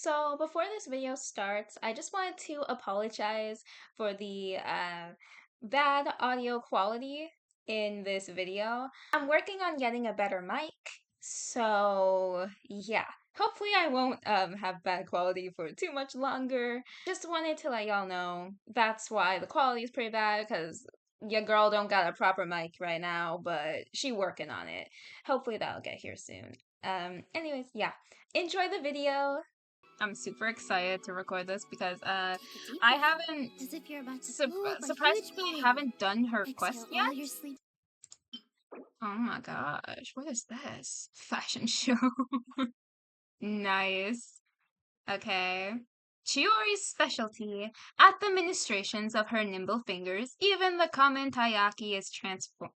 So before this video starts, I just wanted to apologize for the bad audio quality in this video. I'm working on getting a better mic, so yeah. Hopefully I won't have bad quality for too much longer. Just wanted to let y'all know that's why the quality is pretty bad, because your girl don't got a proper mic right now, but she working on it. Hopefully that'll get here soon. Anyways, yeah. Enjoy the video. I'm super excited to record this because I haven't As if you're about to surprisingly haven't done her quest yet. all your sleep. Oh my gosh, what is this? Fashion show. Nice. Okay. Chiori's specialty. At the ministrations of her nimble fingers, even the common taiyaki is transformed.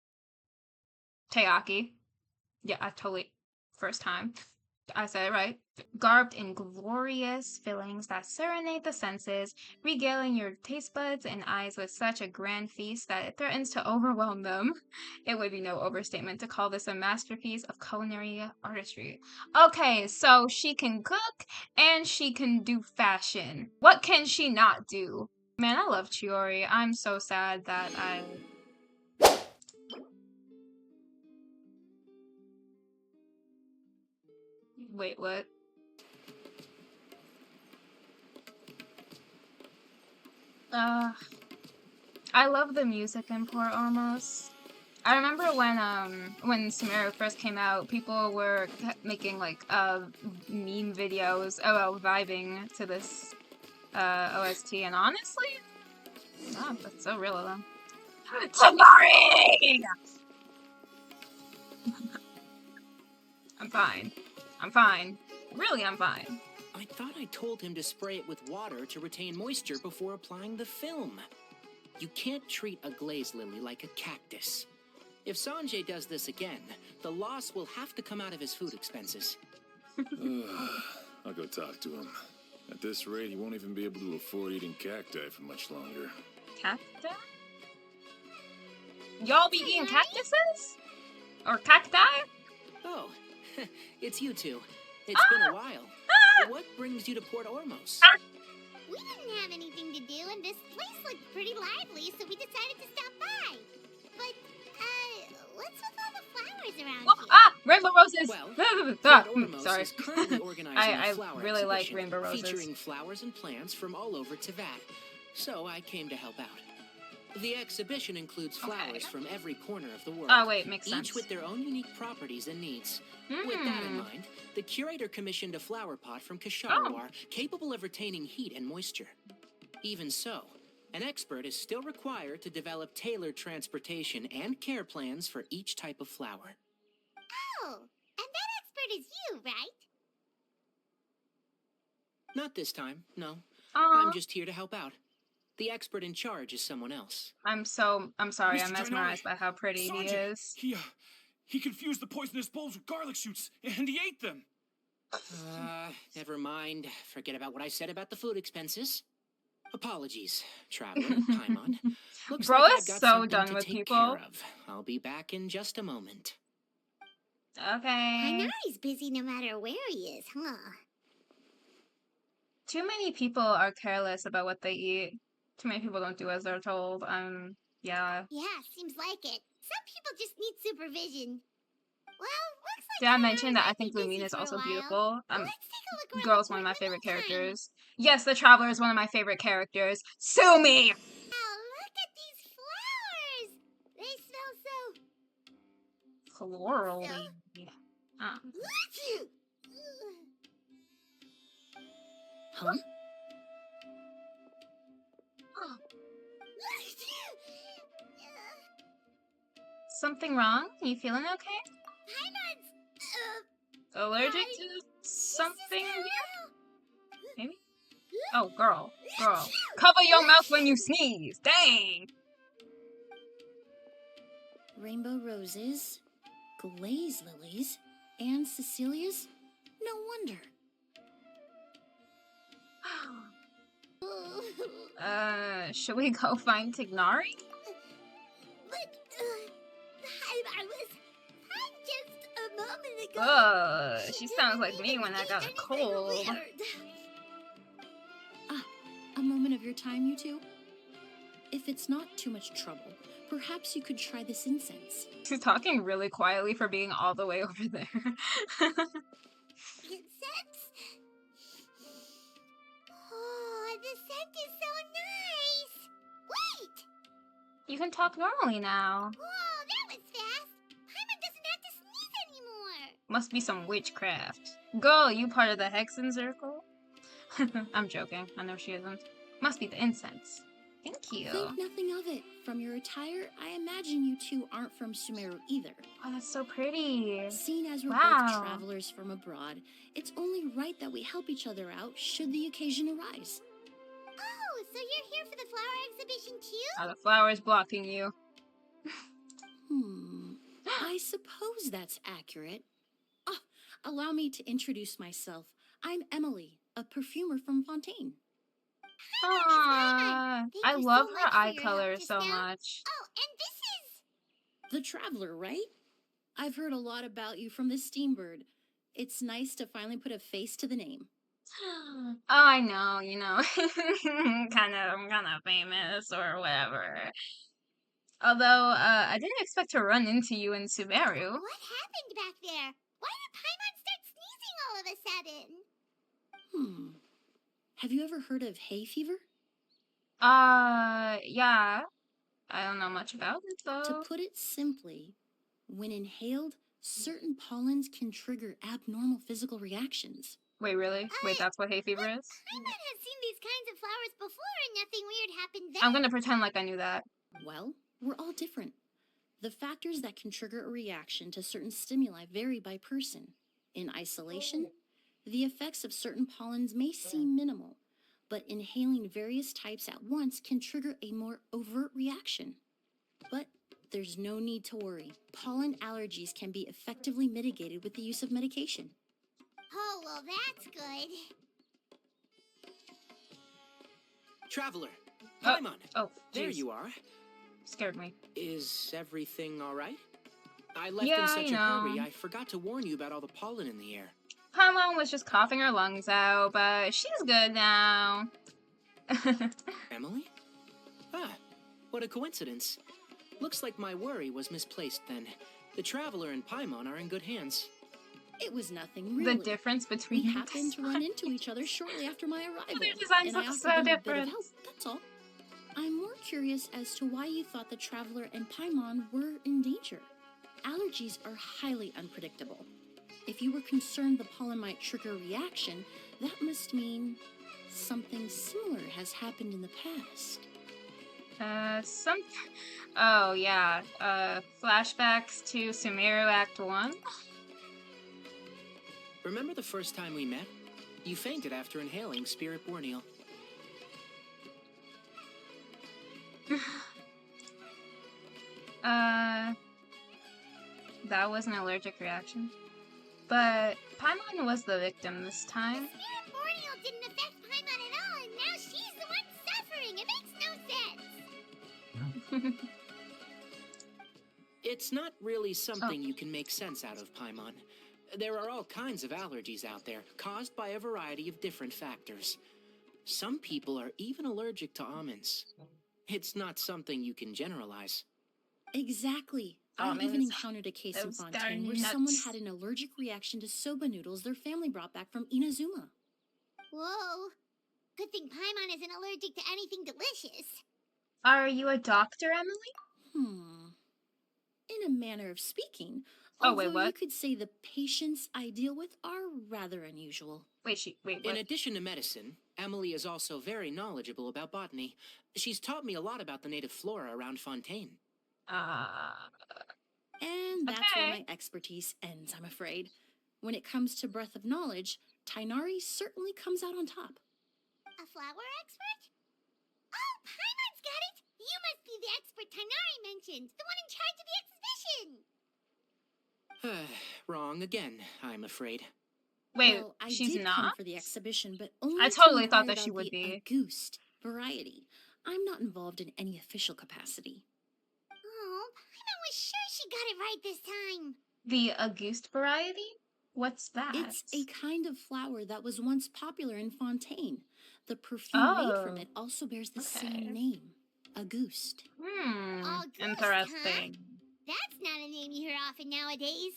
Taiyaki. Yeah, I totally. First time. I said it right. Garbed in glorious fillings that serenade the senses, regaling your taste buds and eyes with such a grand feast that it threatens to overwhelm them. It would be no overstatement to call this a masterpiece of culinary artistry. Okay, so she can cook and she can do fashion. What can she not do? Man, I love Chiori. I'm so sad that I... Wait, what? I love the music import almost. I remember when Samara first came out, people were making like meme videos about vibing to this OST, and honestly, oh, that's so real of them. Tamari! I'm fine. I'm fine. Really, I'm fine. I thought I told him to spray it with water to retain moisture before applying the film. You can't treat a glaze lily like a cactus. If Sanjay does this again, the loss will have to come out of his food expenses. I'll go talk to him. At this rate, he won't even be able to afford eating cacti for much longer. Cacti? Y'all be eating cactuses? Or cacti? Oh, it's you two. It's been a while. What brings you to Port Ormos? We didn't have anything to do, and this place looked pretty lively, so we decided to stop by. But, what's with all the flowers around here? Rainbow roses! Well, Port Ormos Sorry. is currently organizing a flower really like exhibition rainbow roses. featuring flowers and plants from all over Teyvat, so I came to help out. The exhibition includes flowers from every corner of the world. Oh, wait, makes sense. Each with their own unique properties and needs. With that in mind, the curator commissioned a flower pot from Kasharwar capable of retaining heat and moisture. Even so, an expert is still required to develop tailored transportation and care plans for each type of flower. Oh, and that expert is you, right? Not this time, no. Aw. I'm just here to help out. The expert in charge is someone else. I'm sorry, Mr. I'm mesmerized by how pretty he is. He confused the poisonous bulbs with garlic shoots, and he ate them. Never mind. Forget about what I said about the food expenses. Apologies, traveler, Paimon. Looks Bro like is I've got so something done to with take people. care of. I'll be back in just a moment. Okay. Hanari's busy no matter where he is, huh? Too many people are careless about what they eat. Too many people don't do as they're told. Yeah. Yeah, seems like it. Some people just need supervision. Well, looks like Did I Hanari mention that I might be think busy Lumina is for a also while. beautiful? Let's take a look around Girl's the one of my port one favorite more time. characters. Yes, the Traveler is one of my favorite characters. Sue me! Wow, look at these flowers! They smell so... Floral. Huh? Something wrong? You feeling okay? Allergic to something? Maybe? Oh, girl. Cover your mouth when you sneeze. Dang! Rainbow roses, glaze lilies, and Cecilia's? No wonder. Should we go find Tignari? But, I was just a moment ago. She sounds like me when I got a cold. of your time, you two? If it's not too much trouble, perhaps you could try this incense. She's talking really quietly for being all the way over there. Incense? Oh, the scent is so nice! Wait! You can talk normally now. Whoa, that was fast! Paimon doesn't have to sneeze anymore! Must be some witchcraft. Girl, you part of the Hexen Circle? I'm joking. I know she isn't. Must be the incense. Thank you. Think nothing of it. From your attire, I imagine you two aren't from Sumeru either. Oh, that's so pretty. Seeing as we're Wow. both travelers from abroad, it's only right that we help each other out should the occasion arise. Oh, so you're here for the flower exhibition too? Oh, the flower's blocking you. I suppose that's accurate. Ah, allow me to introduce myself. I'm Emilie, a perfumer from Fontaine. Aww. Thank I you so love much her for eye your help color just so now. much. Oh, and this is... The Traveler, right? I've heard a lot about you from the Steambird. It's nice to finally put a face to the name. Oh, I know, you know. I'm kind of famous or whatever. Although, I didn't expect to run into you in Sumeru. What happened back there? Why did Paimon start sneezing all of a sudden? Have you ever heard of hay fever? Yeah. I don't know much about it, To though. put it simply, when inhaled, certain pollens can trigger abnormal physical reactions. Wait, really? Wait, that's what hay fever is? Paimon has seen these kinds of flowers before and nothing weird happened then. I'm gonna pretend like I knew that. Well, we're all different. The factors that can trigger a reaction to certain stimuli vary by person. In isolation, the effects of certain pollens may seem minimal, but inhaling various types at once can trigger a more overt reaction. But there's no need to worry. Pollen allergies can be effectively mitigated with the use of medication. Oh, well, that's good. Traveler, Oh, Paimon, oh, there jeez. you are. Scared me. Is everything all right? I left Yeah, in such you a hurry, know. I forgot to warn you about all the pollen in the air. Paimon was just coughing her lungs out, but she's good now. Emily? Ah, what a coincidence. Looks like my worry was misplaced then. The Traveler and Paimon are in good hands. It was nothing really. The difference We between happened to run into each other shortly after my arrival, Their designs and I look offered so them a bit different. of help, that's all. I'm more curious as to why you thought the Traveler and Paimon were in danger. Allergies are highly unpredictable. If you were concerned the pollen might trigger a reaction, that must mean something similar has happened in the past. Oh, yeah. Flashbacks to Sumeru Act 1? Remember the first time we met? You fainted after inhaling Spirit Borneal. That was an allergic reaction. But Paimon was the victim this time. Spirit Borneal didn't affect Paimon at all, and now she's the one suffering. It makes no sense. It's not really something you can make sense out of, Paimon. There are all kinds of allergies out there, caused by a variety of different factors. Some people are even allergic to almonds. It's not something you can generalize. Exactly. I even Almonds. encountered a case in Those Fontaine where darn someone nuts. had an allergic reaction to soba noodles their family brought back from Inazuma. Whoa. Good thing Paimon isn't allergic to anything delicious. Are you a doctor, Emily? In a manner of speaking, Oh, wait, although you what? could say the patients I deal with are rather unusual. Wait, In what? addition to medicine, Emily is also very knowledgeable about botany. She's taught me a lot about the native flora around Fontaine. And that's where Okay. my expertise ends, I'm afraid. When it comes to breadth of knowledge, Tainari certainly comes out on top. A flower expert? Oh, Paimon's got it! You must be the expert Tainari mentioned, the one in charge of the exhibition! Wrong again, I'm afraid. Wait, Well, I she's did not? come for the exhibition, but only I to totally thought inquire that she about would the be. Auguste variety. I'm not involved in any official capacity. Oh, Paimon was sure she got it right this time. The Auguste variety? What's that? It's a kind of flower that was once popular in Fontaine. The perfume made from Oh, it also bears the okay. same name, Auguste. Auguste, Interesting. That's not a name you hear often nowadays.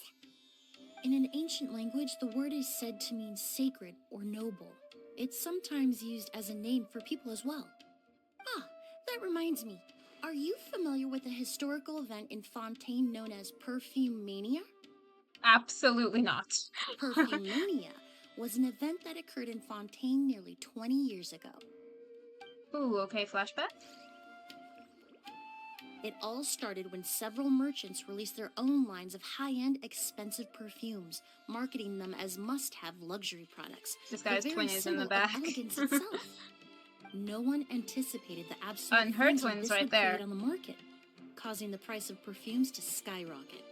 In an ancient language, the word is said to mean sacred or noble. It's sometimes used as a name for people as well. Ah, that reminds me. Are you familiar with a historical event in Fontaine known as Perfume Mania? Absolutely not. Perfume Mania was an event that occurred in Fontaine nearly 20 years ago. Ooh, okay, flashback. It all started when several merchants released their own lines of high-end, expensive perfumes, marketing them as must-have luxury products. This guy's the twin very is in the symbol back. of elegance itself. No one anticipated the absolute And her frenzy twin's this right would there. create on the market, causing the price of perfumes to skyrocket.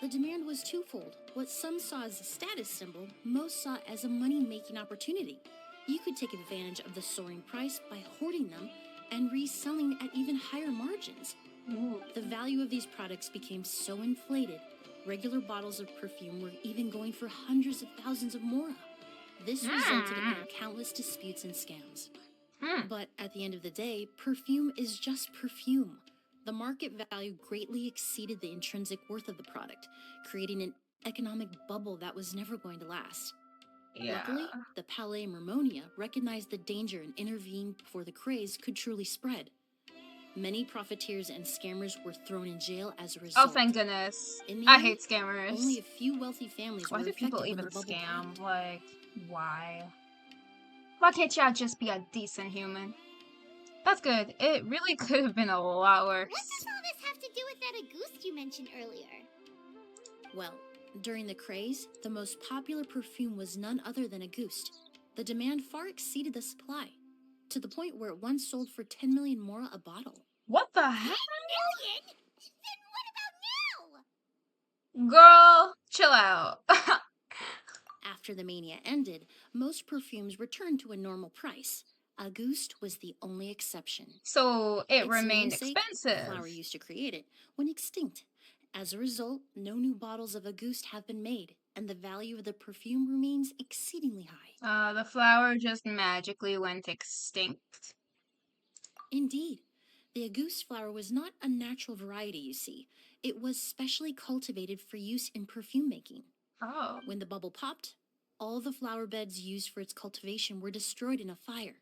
The demand was twofold. What some saw as a status symbol, most saw as a money-making opportunity. You could take advantage of the soaring price by hoarding them and reselling at even higher margins. Ooh. The value of these products became so inflated, regular bottles of perfume were even going for hundreds of thousands of mora. This resulted in countless disputes and scams. But at the end of the day, perfume is just perfume. The market value greatly exceeded the intrinsic worth of the product, creating an economic bubble that was never going to last. Yeah. Luckily, the Palais Mermonia recognized the danger and intervened before the craze could truly spread. Many profiteers and scammers were thrown in jail as a Oh, result. thank goodness. In the I end, hate scammers. only a few wealthy families Why were do affected people when even the bubble scam? popped. Like, why? Why can't y'all just be a decent human? That's good. It really could have been a lot worse. What does all this have to do with that Auguste you mentioned earlier? Well, during the craze, the most popular perfume was none other than Auguste. The demand far exceeded the supply, to the point where it once sold for 10 million mora a bottle. What the heck? Million? Then what about now? Girl, chill out. After the mania ended, most perfumes returned to a normal price. Auguste was the only exception. So it Its remained namesake, the expensive. flower used to create it, went extinct. As a result, no new bottles of Auguste have been made, and the value of the perfume remains exceedingly high. The flower just magically went extinct. Indeed, the Auguste flower was not a natural variety, you see. It was specially cultivated for use in perfume making. Oh. When the bubble popped, all the flower beds used for its cultivation were destroyed in a fire.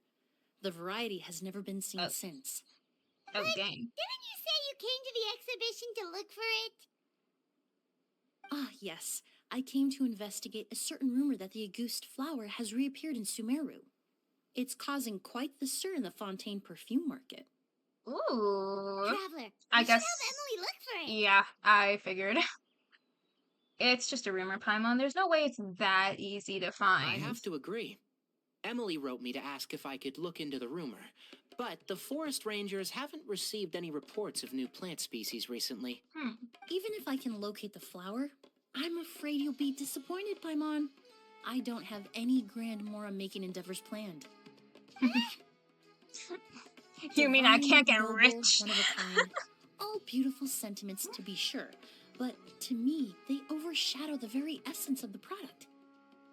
The variety has never been seen since. Oh, But dang. didn't you say you came to the exhibition to look for it? Ah, yes. I came to investigate a certain rumor that the Auguste flower has reappeared in Sumeru. It's causing quite the stir in the Fontaine perfume market. Ooh. Traveler, I you guess. should have Emily look for it. Yeah, I figured. It's just a rumor, Paimon. There's no way it's that easy to find. I have to agree. Emily wrote me to ask if I could look into the rumor, but the forest rangers haven't received any reports of new plant species recently. Even if I can locate the flower, I'm afraid you'll be disappointed, Paimon. I don't have any grand mora making endeavors planned. You mean I Divine, can't get noble, rich? one of a kind. All beautiful sentiments, to be sure, but to me, they overshadow the very essence of the product.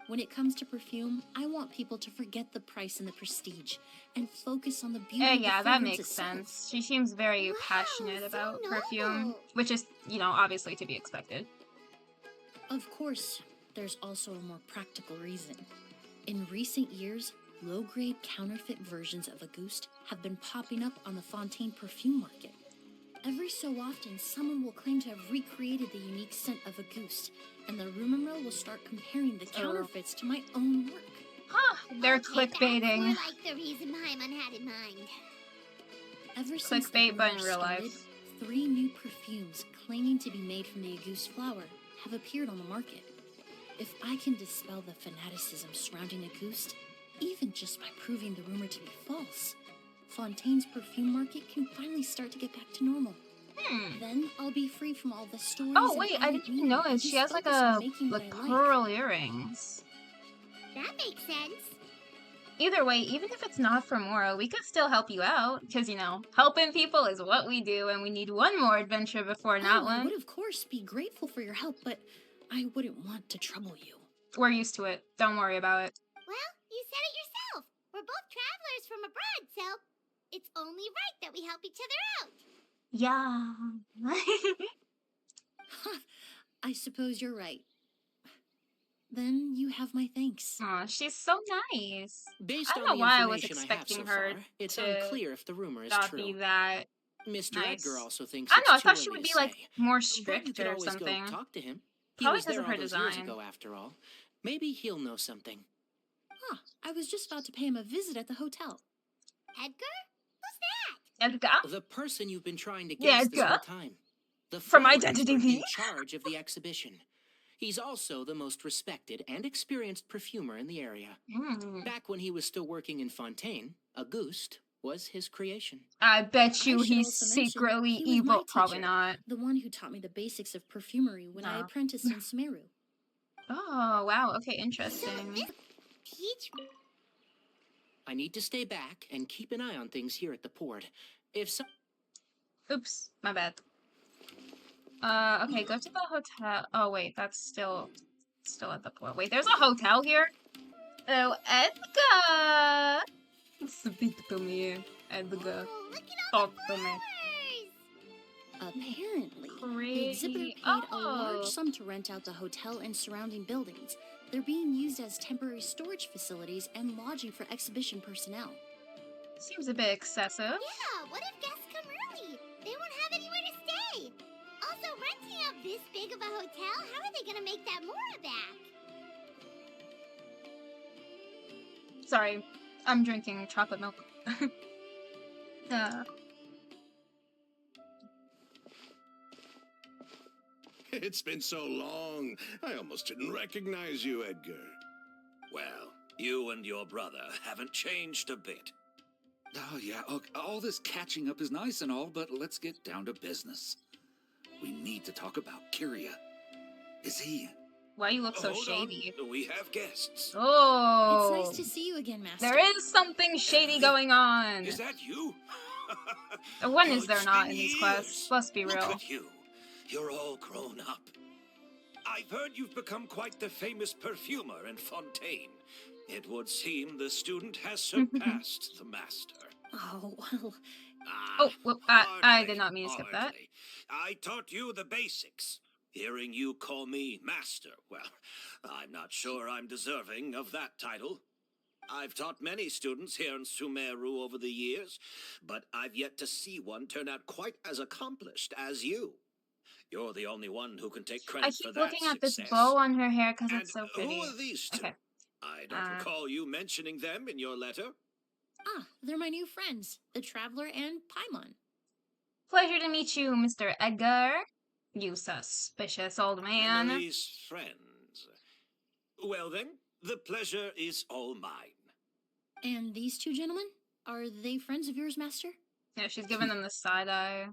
When it comes to perfume, I want people to forget the price and the prestige and focus on the beauty of the Yeah, that fragrance makes itself. sense. She seems very Wow, passionate so about perfume, noble. which is, obviously to be expected. Of course, there's also a more practical reason. In recent years, low-grade counterfeit versions of Auguste have been popping up on the Fontaine perfume market. Every so often, someone will claim to have recreated the unique scent of Auguste, and the rumor mill will start comparing the counterfeits to my own work. Huh, they're Okay, that's clickbaiting. more like the reason Paimon had in mind. Ever since the Clickbait, but in rumor real started, life. 3 new perfumes claiming to be made from the Auguste flower have appeared on the market. If I can dispel the fanaticism surrounding Auguste, even just by proving the rumor to be false, Fontaine's perfume market can finally start to get back to normal. Then I'll be free from all the stories. Oh, and wait, I added didn't even meaning and notice. She just has like focus on a making what I like. pearl earrings. That makes sense. Either way, even if it's not for Mora, we could still help you out. Because, helping people is what we do, and we need one more adventure before I Natlan. would of course be grateful for your help, but I wouldn't want to trouble you. We're used to it. Don't worry about it. Well, you said it yourself. We're both travelers from abroad, so it's only right that we help each other out. Yeah. I suppose you're right. Then you have my thanks. Aw, she's so nice. Based I don't on know the why I was information I have expecting so her far, it's to unclear if the rumor is not true. be that Mr. nice. Edgar also thinks I don't know, I it's too thought she early would to be like say. more But you strict could or always something. go talk to him. He Probably was there because of all her those years design. ago, after all. Maybe he'll know something. Huh, I was just about to pay him a visit at the hotel. Edgar? Who's that? Edgar? The person you've been trying to Yeah, guess this Edgar? whole time. The From flower Identity expert V? in charge of the exhibition. He's also the most respected and experienced perfumer in the area. Back when he was still working in Fontaine, Auguste was his creation. I bet you I should he's also mention, secretly he was evil. my Probably teacher, not. the one who taught me the basics of perfumery when I No. apprenticed in Sumeru. Oh, wow. Okay, So interesting. this teach I need to stay back and keep an eye on things here at the port. If so, Oops, my bad. Okay, go to the hotel. Oh, wait, that's still at the port. Wait, there's a hotel here? Oh, Edgar! Speak to me, Edgar. Oh, look at all Talk the to me. flowers! Apparently, the exhibitor Pretty. paid a Oh. large sum to rent out the hotel and surrounding buildings. They're being used as temporary storage facilities and lodging for exhibition personnel. Seems a bit excessive. Yeah, what if guests come early? They won't have anywhere to stay. Also, renting out this big of a hotel, how are they gonna make that more back? Sorry, I'm drinking chocolate milk. uh, It's been so long, I almost didn't recognize you, Edgar. Well, you and your brother haven't changed a bit. Oh, yeah, okay. All this catching up is nice and all, but let's get down to business. We need to talk about Kyria. Is he... why you look so Hold shady? on, we have guests. Oh, It's nice to see you again, Master. there is something shady going on. Is that you? When is Oh, there it's not been in these years. quests? Let's be Look real. at you. You're all grown up. I've heard you've become quite the famous perfumer in Fontaine. It would seem the student has surpassed the master. Oh, well, Oh, whoop, I Hardly, did not mean to skip that. hardly. I taught you the basics. Hearing you call me master, well, I'm not sure I'm deserving of that title. I've taught many students here in Sumeru over the years, but I've yet to see one turn out quite as accomplished as you. You're the only one who can take I credit for keep that looking at this success. bow on her hair because And it's so who pretty. are these two? Okay. I don't recall you mentioning them in your letter. they're my new friends, the Traveler and Paimon. Pleasure to meet you, Mr. Edgar. You suspicious old man. Emily's friends. Well then, the pleasure is all mine. And these two gentlemen? Are they friends of yours, Master? Yeah, she's giving them the side eye.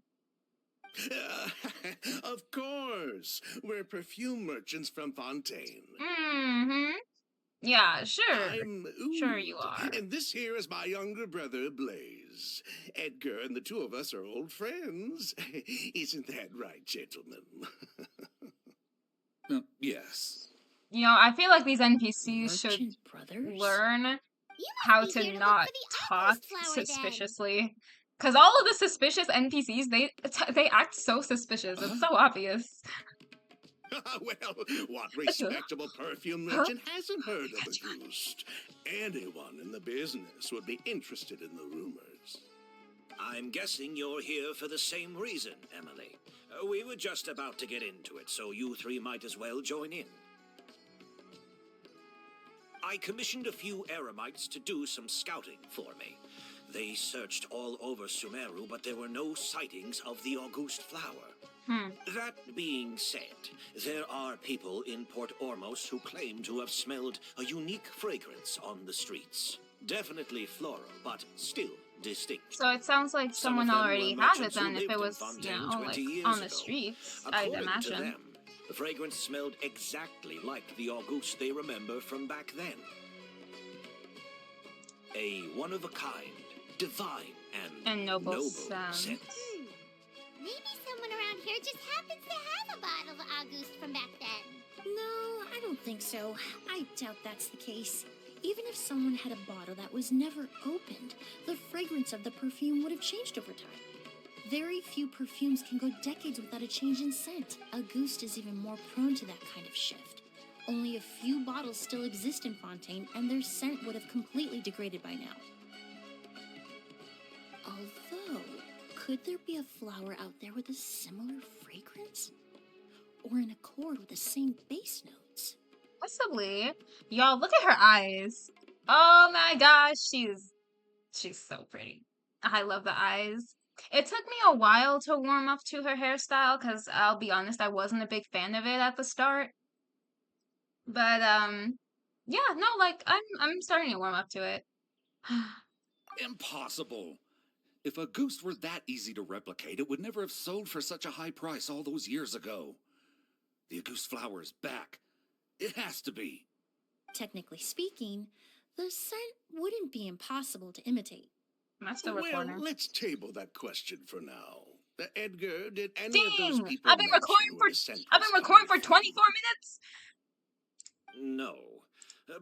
Of course, we're perfume merchants from Fontaine. Mm-hmm. Yeah, sure. I'm Sure Oud, you are. and this here is my younger brother, Blaze. Edgar and the two of us are old friends. Isn't that right, gentlemen? Yes. You know, I feel like these NPCs should Merchant brothers? learn You must how be here to look not for the talk August flower, then. suspiciously. Because all of the suspicious NPCs, they act so suspicious. It's so obvious. Well, what respectable perfume merchant hasn't heard of Auguste? Anyone in the business would be interested in the rumors. I'm guessing you're here for the same reason, Emily. We were just about to get into it, so you three might as well join in. I commissioned a few eremites to do some scouting for me. They searched all over Sumeru, but there were no sightings of the Auguste flower. That being said, there are people in Port Ormos who claim to have smelled a unique fragrance on the streets. Definitely floral, but still distinct. So it sounds like Some of someone them already were has it merchants who then if lived it in was, you Fontaine know, 20 like years on the ago. streets, I'd According to imagine. them, the fragrance smelled exactly like the Auguste they remember from back then. A one-of-a-kind, divine, And noble scent. scent. Maybe someone around here just happens to have a bottle of August from back then. No, I don't think so. I doubt that's the case. Even if someone had a bottle that was never opened, the fragrance of the perfume would have changed over time. Very few perfumes can go decades without a change in scent. Auguste is even more prone to that kind of shift. Only a few bottles still exist in Fontaine, and their scent would have completely degraded by now. Although, could there be a flower out there with a similar fragrance? Or in accord with the same base notes? Possibly. Y'all, look at her eyes. Oh my gosh, she's so pretty. I love the eyes. It took me a while to warm up to her hairstyle because I'll be honest, I wasn't a big fan of it at the start. But yeah, no, like I'm starting to warm up to it. Impossible. If Auguste were that easy to replicate, it would never have sold for such a high price all those years ago. The Auguste flower is back. It has to be. Technically speaking, the scent wouldn't be impossible to imitate. Am I still recording? Well, let's table that question for now. Edgar, did any of those Dang! people I've been recording for 24 minutes. No.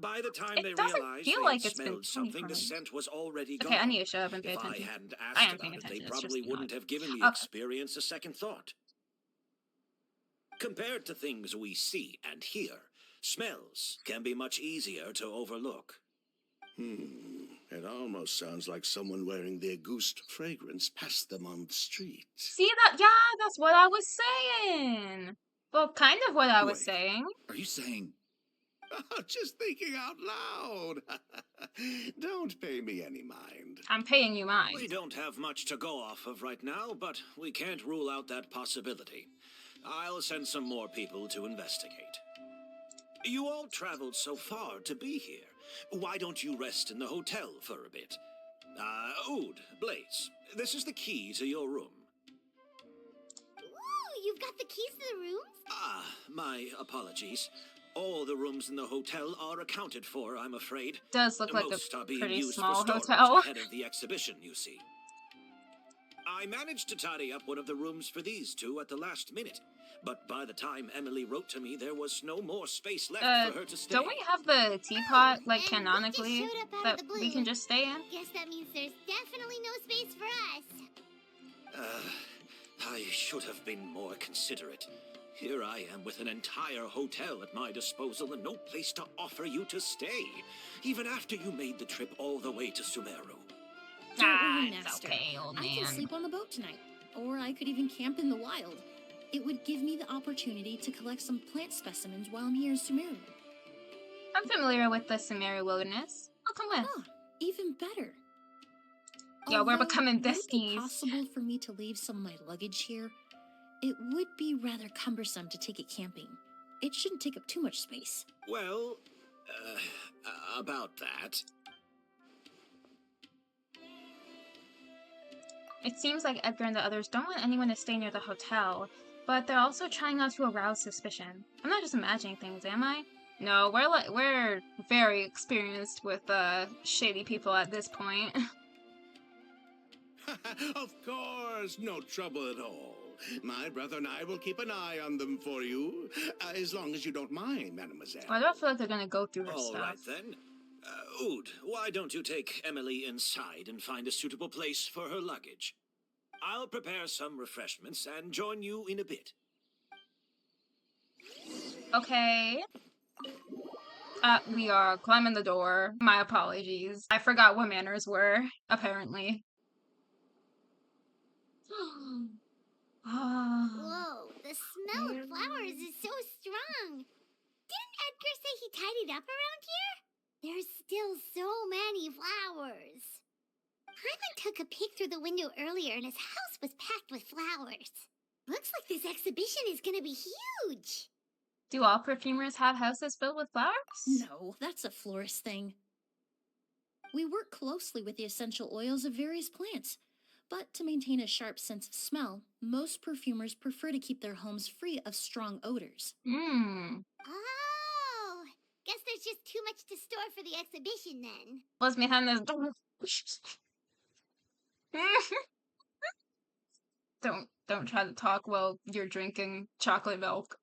By the time It they doesn't realized feel they like had it's been smelled something, 24 the minutes. scent was already Okay, I gone. need to shut up and pay If attention. I hadn't I asked am paying about it, they attention. It's probably just wouldn't not. have given the Okay. experience a second thought. Compared to things we see and hear, smells can be much easier to overlook. It almost sounds like someone wearing the Auguste fragrance passed them on the street. See that? Yeah, that's what I was saying. Well, kind of what I was Wait. saying. Are you saying... Just thinking out loud. Don't pay me any mind. I'm paying you mine. We don't have much to go off of right now, but we can't rule out that possibility. I'll send some more people to investigate. You all traveled so far to be here. Why don't you rest in the hotel for a bit? Oud, Blaze, this is the key to your room. Ooh, you've got the keys to the rooms? My apologies. All the rooms in the hotel are accounted for, I'm afraid. Does look like Most a are being pretty used small for storage hotel. ahead of the exhibition, you see. I managed to tidy up one of the rooms for these two at the last minute, but by the time Emilie wrote to me, there was no more space left for her to stay. Don't we have the teapot, like, and canonically, we just showed up out that of the blue. we can just stay in? Guess that means there's definitely no space for us. I should have been more considerate. Here I am with an entire hotel at my disposal and no place to offer you to stay, even after you made the trip all the way to Sumeru. Don't worry, it's Master. okay, old I can man. sleep on the boat tonight, or I could even camp in the wild. It would give me the opportunity to collect some plant specimens while I'm here in Sumeru. I'm familiar with the Sumeru wilderness. I'll come with. Ah, even better. Yeah, we're Although, becoming would it be besties. possible for me to leave some of my luggage here? It would be rather cumbersome to take it camping. It shouldn't take up too much space. Well, about that. It seems like Edgar and the others don't want anyone to stay near the hotel, but they're also trying not to arouse suspicion. I'm not just imagining things, am I? No, we're very experienced with shady people at this point. Of course, no trouble at all. My brother and I will keep an eye on them for you, as long as you don't mind, mademoiselle. Why do I feel like they're gonna go through her All stuff? right then. Oud, why don't you take Emilie inside and find a suitable place for her luggage? I'll prepare some refreshments and join you in a bit. Okay. We are climbing the door. My apologies. I forgot what manners were, apparently. Whoa, the smell of flowers is so strong. Didn't Edgar say he tidied up around here? There's still so many flowers. Hyman took a peek through the window earlier and his house was packed with flowers. Looks like this exhibition is gonna be huge. Do all perfumers have houses filled with flowers? No, that's a florist thing. We work closely with the essential oils of various plants, but to maintain a sharp sense of smell, most perfumers prefer to keep their homes free of strong odors. Oh, guess there's just too much to store for the exhibition then. What's behind this door? Don't try to talk while you're drinking chocolate milk.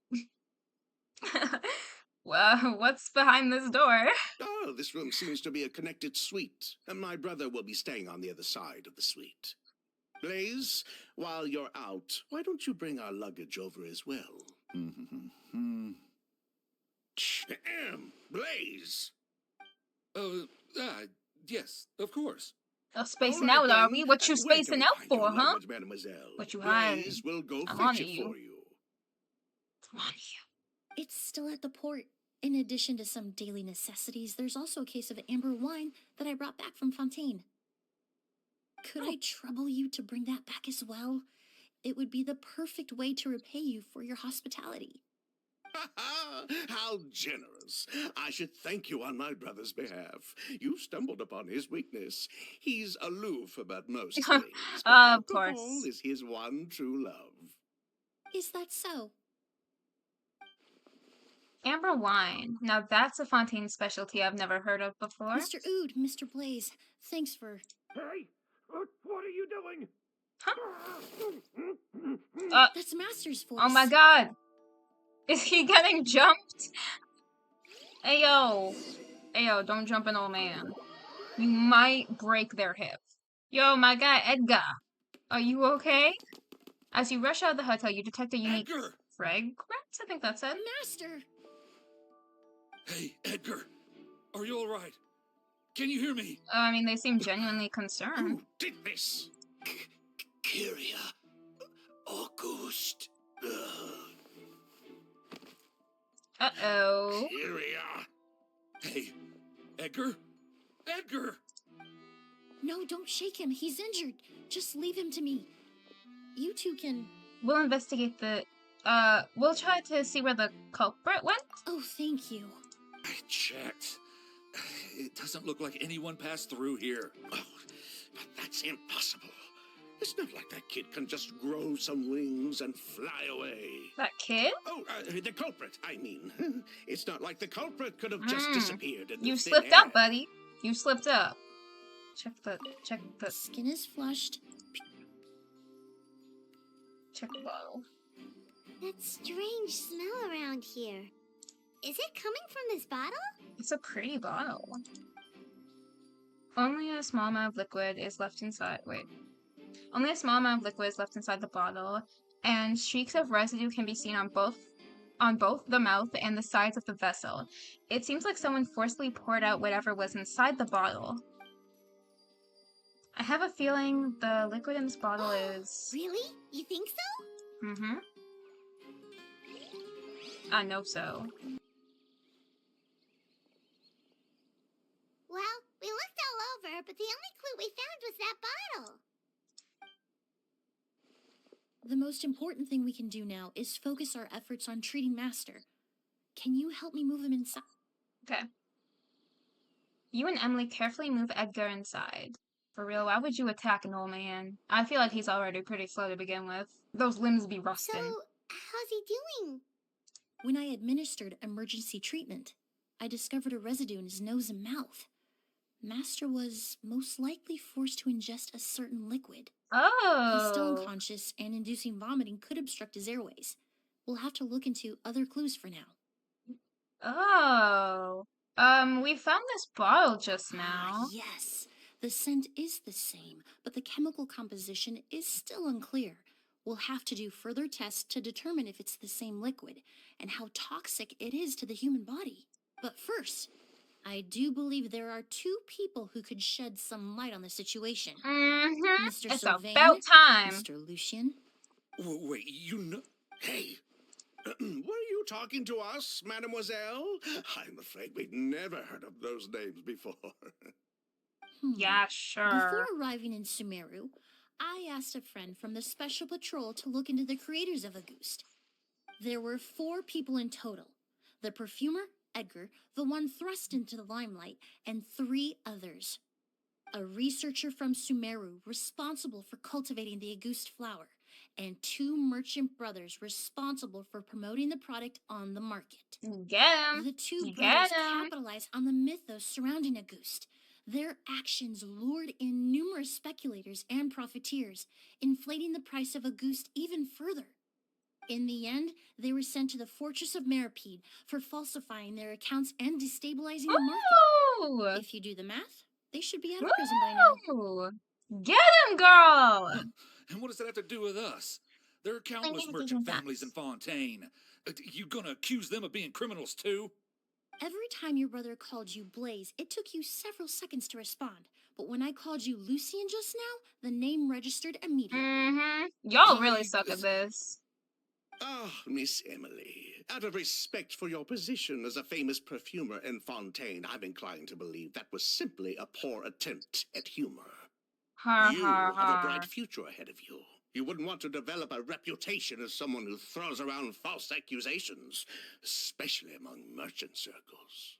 Well, what's behind this door? Oh, this room seems to be a connected suite, and my brother will be staying on the other side of the suite. Blaze, while you're out, why don't you bring our luggage over as well? Blaze! Yes, of course. Oh, spacing All right, out, are then. we? What you Where can spacing we out find for, your huh? luggage, mademoiselle? What you Blaze hiding? will go I'm fetch on it you. for you. I'm on you. It's still at the port. In addition to some daily necessities, there's also a case of amber wine that I brought back from Fontaine. Could I trouble you to bring that back as well? It would be the perfect way to repay you for your hospitality. How generous. I should thank you on my brother's behalf. You stumbled upon his weakness. He's aloof about most things, but Of alcohol course. is his one true love. Is that so? Amber wine. Now that's a Fontaine specialty I've never heard of before. Mr. Ood, Mr. Blaze, thanks for... Hey, what are you doing? That's Master's voice. Oh my god. Is he getting jumped? Ayo. Ayo, don't jump an old man. You might break their hip. Yo, my guy Edgar. Are you okay? As you rush out of the hotel, you detect a unique Edgar! fragrance? I think that's it. Master! Hey, Edgar. Are you all right? Can you hear me? I mean, they seem genuinely concerned. Who did this? Kyria. August. Uh-oh. Kyria. Hey, Edgar? Edgar! No, don't shake him. He's injured. Just leave him to me. You two can... We'll investigate the... we'll try to see where the culprit went. Oh, thank you. I checked. It doesn't look like anyone passed through here. Oh, but that's impossible. It's not like that kid can just grow some wings and fly away. That kid? Oh, the culprit, I mean. It's not like the culprit could have just disappeared in the You thin slipped air. up, buddy. You slipped up. Check the Skin is flushed. bottle. That strange smell around here. Is it coming from this bottle? It's a pretty bottle. Only a small amount of liquid is left inside. Wait. Only a small amount of liquid is left inside the bottle, and streaks of residue can be seen on both the mouth and the sides of the vessel. It seems like someone forcibly poured out whatever was inside the bottle. I have a feeling the liquid in this bottle is... Really? You think so? Mm-hmm. I know so. Well, we looked all over, but the only clue we found was that bottle. The most important thing we can do now is focus our efforts on treating Master. Can you help me move him inside? Okay. You and Emily carefully move Edgar inside. For real, why would you attack an old man? I feel like he's already pretty slow to begin with. Those limbs be So, rusting. how's he doing? When I administered emergency treatment, I discovered a residue in his nose and mouth. Master was most likely forced to ingest a certain liquid. He's still Oh. unconscious, and inducing vomiting could obstruct his airways. We'll have to look into other clues for now. Oh. We found this bottle just now. Yes, the scent is the same, but the chemical composition is still unclear. We'll have to do further tests to determine if it's the same liquid and how toxic it is to the human body. But first, I do believe there are two people who could shed some light on the situation. Mm-hmm. Mr. It's Sylvain, about time. Mr. Lucien. Wait, you know... Hey, were you talking to us, mademoiselle? I'm afraid we'd never heard of those names before. Yeah, sure. Before arriving in Sumeru, I asked a friend from the Special Patrol to look into the creators of Auguste. There were 4 people in total. The perfumer, Edgar, the one thrust into the limelight, and 3 others. A researcher from Sumeru responsible for cultivating the Auguste flower, and 2 merchant brothers responsible for promoting the product on the market. Get him. The 2 You brothers get 'em. capitalized on the mythos surrounding Auguste. Their actions lured in numerous speculators and profiteers, inflating the price of Auguste even further. In the end, they were sent to the Fortress of Meripede for falsifying their accounts and destabilizing the market. If you do the math, they should be out of prison by now. Get him, girl! And what does that have to do with us? There are countless merchant families in Fontaine. You gonna accuse them of being criminals too? Every time your brother called you Blaze, it took you several seconds to respond. But when I called you Lucien just now, the name registered immediately. Y'all really suck at this. Ah, Miss Emilie, out of respect for your position as a famous perfumer in Fontaine, I'm inclined to believe that was simply a poor attempt at humor. You have a bright future ahead of you. You wouldn't want to develop a reputation as someone who throws around false accusations, especially among merchant circles.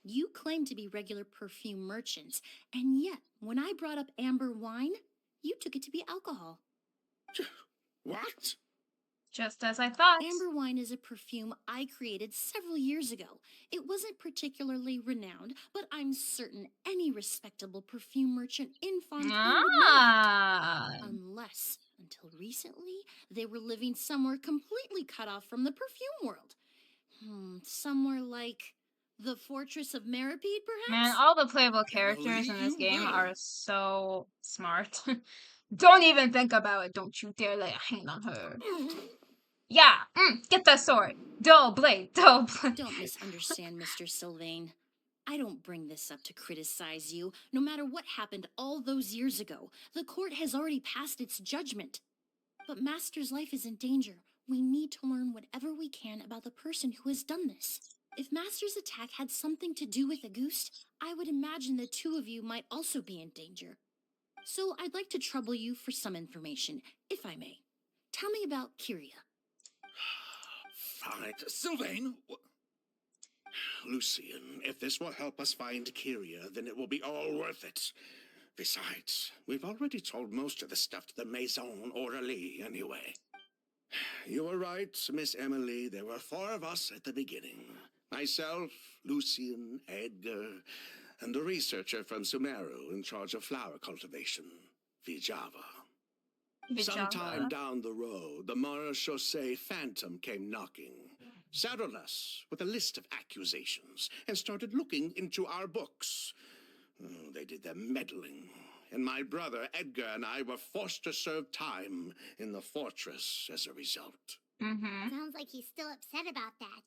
You claim to be regular perfume merchants, and yet, when I brought up amber wine, you took it to be alcohol. What? Just as I thought. Amber wine is a perfume I created several years ago. It wasn't particularly renowned, but I'm certain any respectable perfume merchant in Fontaine would know it. Unless, until recently, they were living somewhere completely cut off from the perfume world. Somewhere like the Fortress of Meripede, perhaps? Man, all the playable characters in this game are so smart. Don't even think about it. Don't you dare lay a hand on her. Yeah, get that sword. Dull blade. Don't misunderstand, Mr. Sylvain. I don't bring this up to criticize you. No matter what happened all those years ago, the court has already passed its judgment. But Master's life is in danger. We need to learn whatever we can about the person who has done this. If Master's attack had something to do with Auguste, I would imagine the two of you might also be in danger. So I'd like to trouble you for some information, if I may. Tell me about Kyria. Fine. Sylvain! Lucien, if this will help us find Kyria, then it will be all worth it. Besides, we've already told most of the stuff to the Maison orally anyway. You were right, Miss Emilie. There were 4 of us at the beginning. Myself, Lucien, Edgar, and the researcher from Sumeru in charge of flower cultivation, Vijava. Sometime down the road, the Marechaussee Phantom came knocking, saddled us with a list of accusations, and started looking into our books. They did their meddling, and my brother Edgar and I were forced to serve time in the fortress as a result. Sounds like he's still upset about that.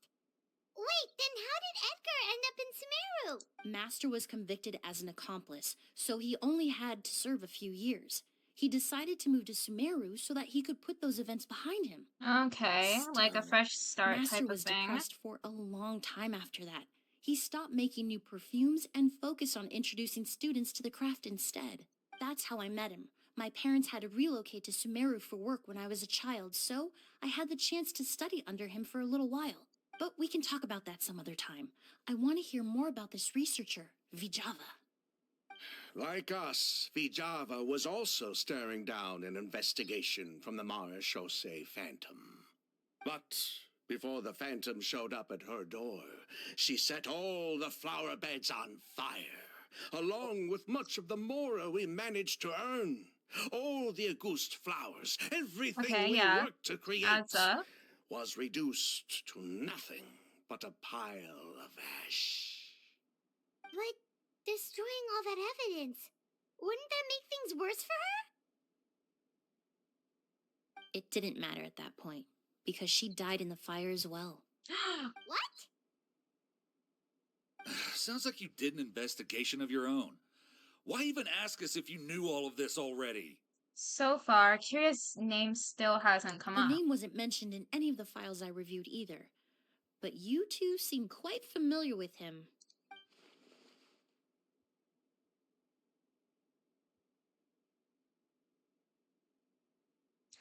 Wait, then how did Edgar end up in Sumeru? Master was convicted as an accomplice, so he only had to serve a few years. He decided to move to Sumeru so that he could put those events behind him. Okay, like a fresh start Master type of was thing. depressed for a long time after that. He stopped making new perfumes and focused on introducing students to the craft instead. That's how I met him. My parents had to relocate to Sumeru for work when I was a child, so I had the chance to study under him for a little while. But we can talk about that some other time. I want to hear more about this researcher, Vijava. Like us, Vijava was also staring down an investigation from the Marechaussee Phantom. But before the Phantom showed up at her door, she set all the flower beds on fire, along with much of the mora we managed to earn. All the Auguste flowers, everything we worked to create, was reduced to nothing but a pile of ash. But destroying all that evidence, wouldn't that make things worse for her? It didn't matter at that point, because she died in the fire as well. What? Sounds like you did an investigation of your own. Why even ask us if you knew all of this already? So far, Kyria's name still hasn't come up. The name wasn't mentioned in any of the files I reviewed either. But you two seem quite familiar with him.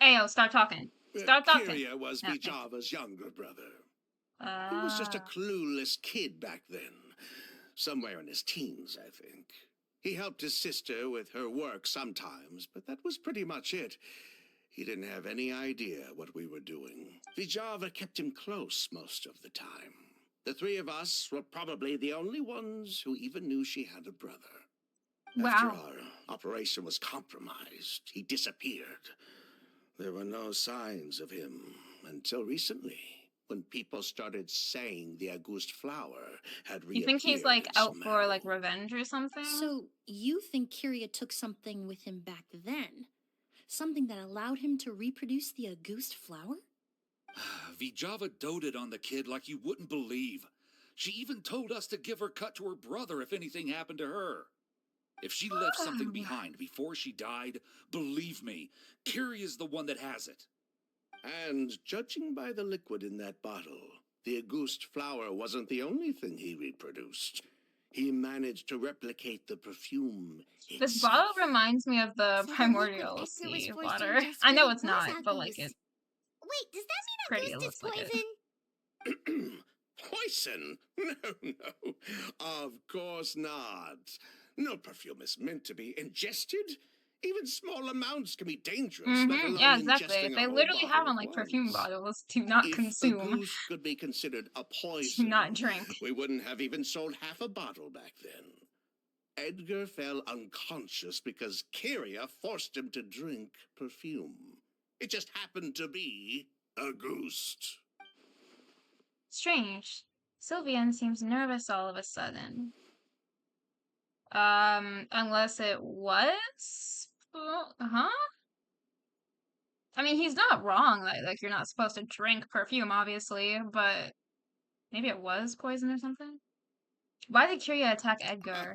Ayo, start talking. Start talking. Kyria was Vijava's younger brother. He was just a clueless kid back then. Somewhere in his teens, I think. He helped his sister with her work sometimes, but that was pretty much it. He didn't have any idea what we were doing. Vijava kept him close most of the time. The 3 of us were probably the only ones who even knew she had a brother. After our operation was compromised, he disappeared. There were no signs of him until recently, when people started saying the Auguste flower had You think he's, reappeared like, in out for, Sumeru. like, revenge or something? So, you think Kyria took something with him back then? Something that allowed him to reproduce the Auguste flower? Vijava doted on the kid like you wouldn't believe. She even told us to give her cut to her brother if anything happened to her. If she left something behind before she died, believe me, Kyria's the one that has it. And judging by the liquid in that bottle, the Auguste flower wasn't the only thing he reproduced. He managed to replicate the perfume This itself. bottle reminds me of the So the primordial liquid Edgar was sea forced to water. ingest I know really it's was not, but, like, Auguste. it's Wait, does that mean pretty. It Auguste is looks like it. poison? Poison? No. Of course not. No perfume is meant to be ingested. Even small amounts can be dangerous, let alone Yeah, exactly. ingesting a They whole literally have bottle on, at like, perfume once. bottles. Do not If consume. Auguste could be considered a Do poison, not drink. we wouldn't have even sold half a bottle back then. Edgar fell unconscious because Kyria forced him to drink perfume. It just happened to be Auguste. Strange. Sylvian seems nervous all of a sudden. Unless it was? Huh? I mean, he's not wrong. Like you're not supposed to drink perfume, obviously, but maybe it was poison or something? Why did Kyria attack Edgar?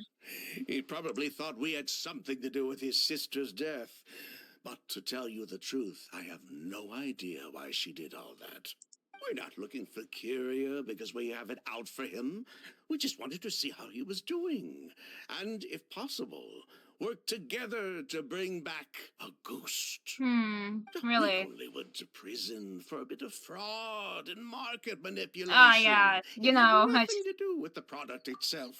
He probably thought we had something to do with his sister's death. But to tell you the truth, I have no idea why she did all that. We're not looking for Kyria because we have it out for him. We just wanted to see how he was doing. And, if possible, work together to bring back Auguste. Really? We only went to prison for a bit of fraud and market manipulation. Ah, yeah. It had nothing to do with the product itself.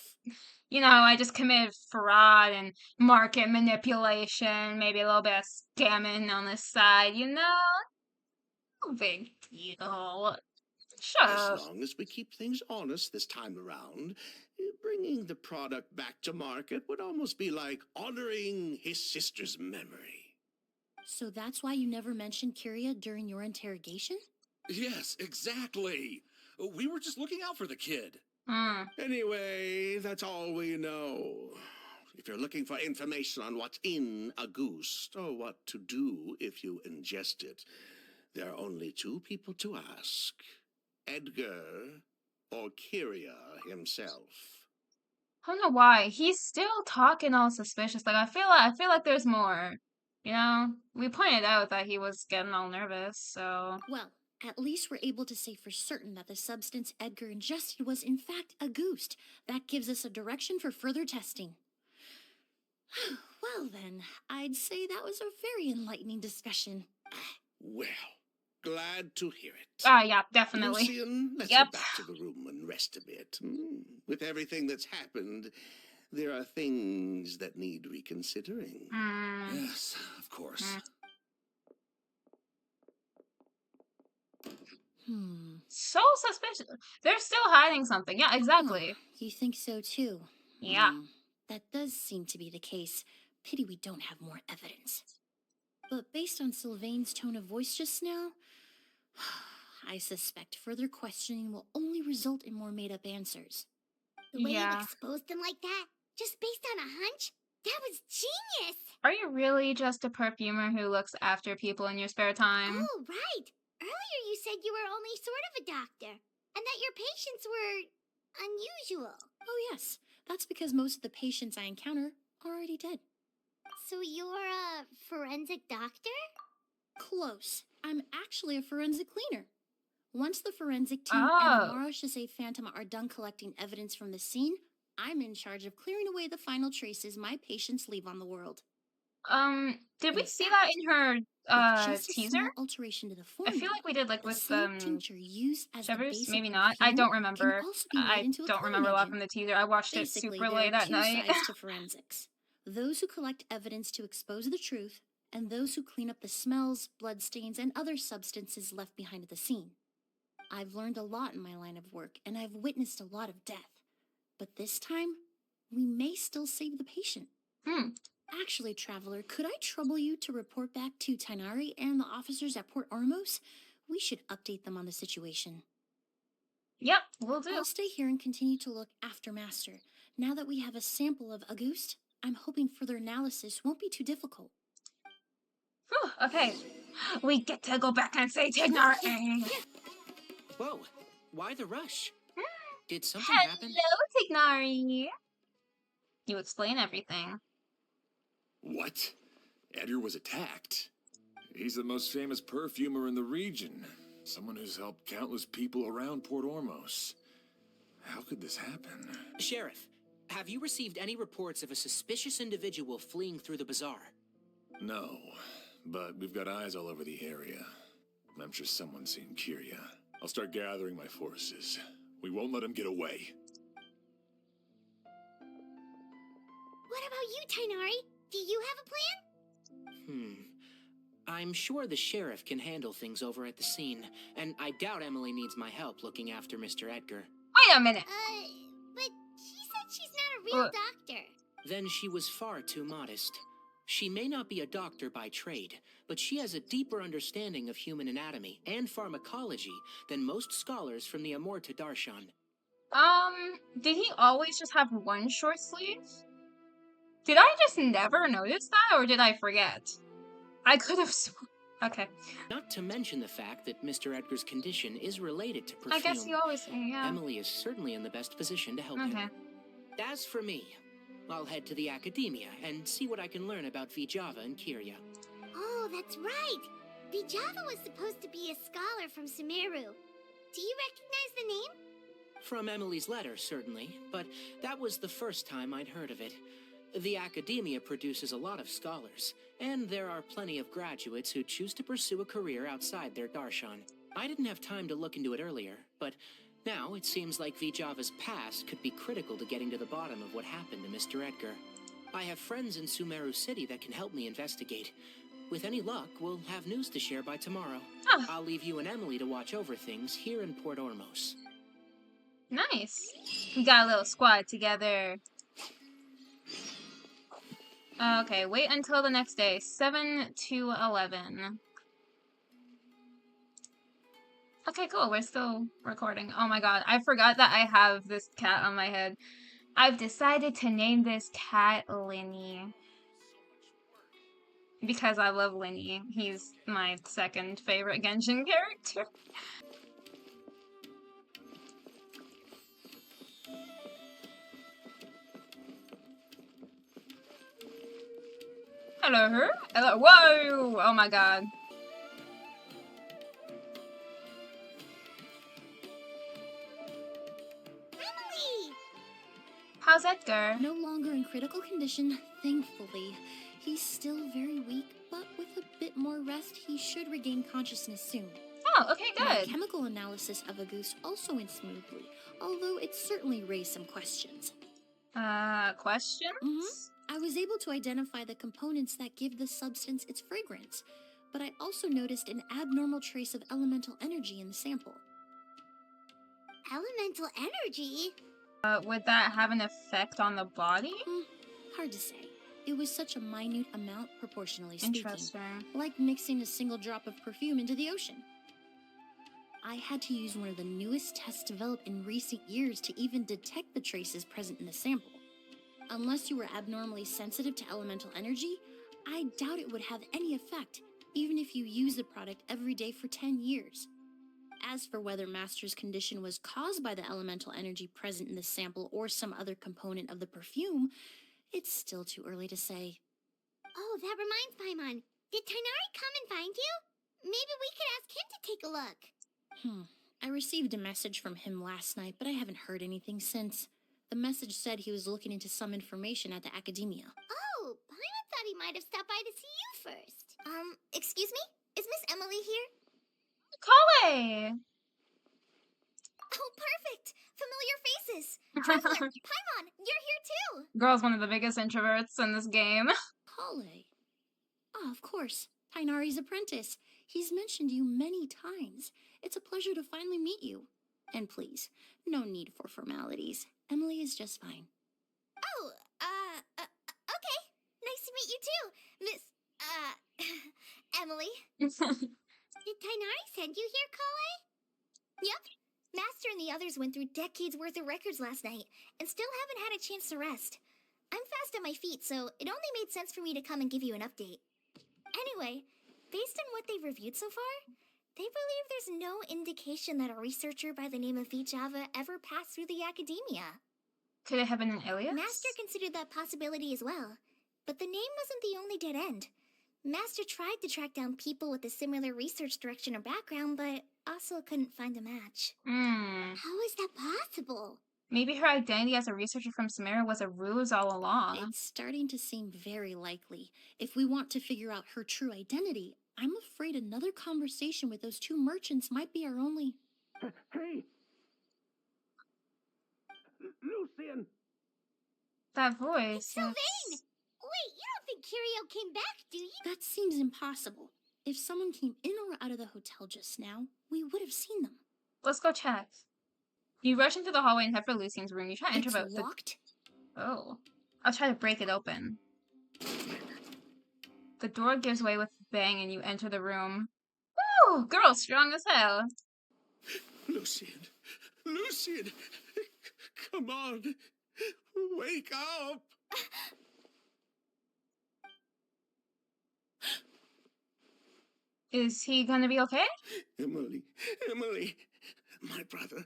I just committed fraud and market manipulation, maybe a little bit of scamming on the side, No big deal. Shut As up. long as we keep things honest this time around, bringing the product back to market would almost be like honoring his sister's memory. So that's why you never mentioned Kyria during your interrogation? Yes, exactly. We were just looking out for the kid. Anyway, that's all we know. If you're looking for information on what's in Auguste, or what to do if you ingest it, there are only two people to ask. Edgar or Kyria himself. I don't know why. He's still talking all suspicious. Like I feel like there's more. We pointed out that he was getting all nervous, so Well, at least we're able to say for certain that the substance Edgar ingested was in fact Auguste. That gives us a direction for further testing. Well then, I'd say that was a very enlightening discussion. Well, glad to hear it. Yeah, definitely. Lucian, let's Yep. head back to the room and rest a bit. With everything that's happened, there are things that need reconsidering. Yes, of course. So suspicious. They're still hiding something. Yeah, exactly. You think so too? Yeah. That does seem to be the case. Pity we don't have more evidence. But based on Sylvain's tone of voice just now, I suspect further questioning will only result in more made-up answers. The way Yeah. you exposed them like that, just based on a hunch, that was genius! Are you really just a perfumer who looks after people in your spare time? Oh, right! Earlier you said you were only sort of a doctor, and that your patients were unusual. Oh yes, that's because most of the patients I encounter are already dead. So you're a forensic doctor? Close. I'm actually a forensic cleaner. Once the forensic team Oh. and the Marochisei Phantom are done collecting evidence from the scene, I'm in charge of clearing away the final traces my patients leave on the world. Did we In see fact, that in her With just a teaser? small alteration to the I formula, feel like we did like the with same tincture used as the Chevers, basic maybe not. I perfume don't can remember. also be made I into a don't cleaning remember a lot agent. from the teaser. I watched Basically, it super there late are at two night. sides to forensics. Those who collect evidence to expose the truth, and those who clean up the smells, bloodstains, and other substances left behind at the scene. I've learned a lot in my line of work, and I've witnessed a lot of death. But this time, we may still save the patient. Actually, Traveler, could I trouble you to report back to Tainari and the officers at Port Ormos? We should update them on the situation. Yep, we'll do. I'll stay here and continue to look after Master. Now that we have a sample of Auguste, I'm hoping further analysis won't be too difficult. Whew, okay. We get to go back and say Tignari. Whoa, why the rush? Did something Hello, happen? Tignari. You explain everything. What? Edgar was attacked? He's the most famous perfumer in the region. Someone who's helped countless people around Port Ormos. How could this happen? Sheriff, have you received any reports of a suspicious individual fleeing through the bazaar? No, but we've got eyes all over the area. I'm sure someone's seen Kiria. I'll start gathering my forces. We won't let him get away. What about you, Tainari? Do you have a plan? I'm sure the sheriff can handle things over at the scene, and I doubt Emily needs my help looking after Mr. Edgar. Wait a minute. But she said she's not a real doctor. Then she was far too modest. She may not be a doctor by trade, but she has a deeper understanding of human anatomy and pharmacology than most scholars from the Amorta Darshan. Did he always just have one short sleeve? Did I just never notice that, or did I forget? I could have okay. Not to mention the fact that Mr. Edgar's condition is related to perfume. I guess you always, yeah. Emily is certainly in the best position to help him. As for me, I'll head to the academia and see what I can learn about Vijava and Kiria. Oh, that's right. Vijava was supposed to be a scholar from Sumeru. Do you recognize the name? From Emily's letter, certainly, but that was the first time I'd heard of it. The academia produces a lot of scholars, and there are plenty of graduates who choose to pursue a career outside their darshan. I didn't have time to look into it earlier, but now it seems like Vijava's past could be critical to getting to the bottom of what happened to Mr. Edgar. I have friends in Sumeru City that can help me investigate. With any luck, we'll have news to share by tomorrow. I'll leave you and Emily to watch over things here in Port Ormos. Nice. We got a little squad together. Okay, wait until the next day. 7 to 11. Okay, cool. We're still recording. Oh my god, I forgot that I have this cat on my head. I've decided to name this cat Linny. Because I love Linny. He's my second favorite Genshin character. Hello. Hello. Whoa! Oh my god. Emily! How's Edgar? No longer in critical condition, thankfully. He's still very weak, but with a bit more rest, he should regain consciousness soon. Oh, okay, My good. chemical analysis of Auguste also went smoothly, although it certainly raised some questions. Questions? I was able to identify the components that give the substance its fragrance, but I also noticed an abnormal trace of elemental energy in the sample. Elemental energy? Would that have an effect on the body? Hard to say. It was such a minute amount, proportionally speaking. Interesting. Like mixing a single drop of perfume into the ocean. I had to use one of the newest tests developed in recent years to even detect the traces present in the sample. Unless you were abnormally sensitive to elemental energy, I doubt it would have any effect, even if you use the product every day for 10 years. As for whether Master's condition was caused by the elemental energy present in the sample or some other component of the perfume, it's still too early to say. Oh, that reminds Paimon. Did Tainari come and find you? Maybe we could ask him to take a look. I received a message from him last night, but I haven't heard anything since. The message said he was looking into some information at the academia. Oh, Paimon thought he might have stopped by to see you first. Excuse me? Is Miss Emily here? Kale! Oh, perfect! Familiar faces! Traveler, Paimon, you're here too! Girl's one of the biggest introverts in this game. Kale. Ah, of course. Tainari's apprentice. He's mentioned you many times. It's a pleasure to finally meet you. And please, no need for formalities. Emily is just fine. Oh, okay. Nice to meet Emilie. Did Tainari send you here, Kale? Yep. Master and the others went through decades worth of records last night, and still haven't had a chance to rest. I'm fast on my feet, so it only made sense for me to come and give you an update. Anyway, based on what they've reviewed so far, they believe there's no indication that a researcher by the name of Vijava ever passed through the academia. Could it have been an alias? Master considered that possibility as well, but the name wasn't the only dead end. Master tried to track down people with a similar research direction or background, but also couldn't find a match. How is that possible? Maybe her identity as a researcher from Sumeru was a ruse all along. It's starting to seem very likely. If we want to figure out her true identity, I'm afraid another conversation with those two merchants might be our only... Hey! Lucian! That voice. Sylvain! Wait, you don't think Curio came back, do you? That seems impossible. If someone came in or out of the hotel just now, we would have seen them. Let's go check. You rush into the hallway and head for Lucian's room. You try to enter, but It's locked. Oh. I'll try to break it open. The door gives way with a bang and you enter the room. Woo! Girl, strong as hell. Lucian! Lucian! Come on! Wake up! Is he gonna be okay? Emilie, my brother,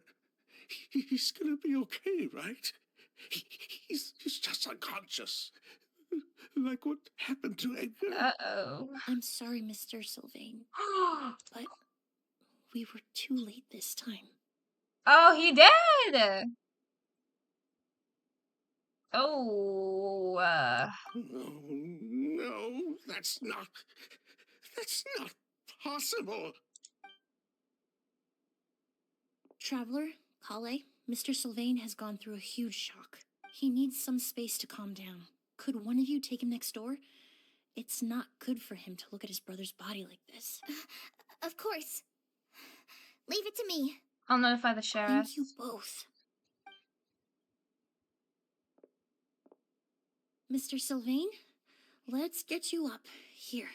he's gonna be okay, right? He's just unconscious. Like what happened to Edgar. Uh-oh. I'm sorry, Mr. Sylvain, but we were too late this time. Oh, he did! Oh, No, that's not possible. Traveler, Kale, Mr. Sylvain has gone through a huge shock. He needs some space to calm down. Could one of you take him next door? It's not good for him to look at his brother's body like this. Of course. Leave it to me. I'll notify the sheriff. Thank you both. Mr. Sylvain, let's get you up. Here,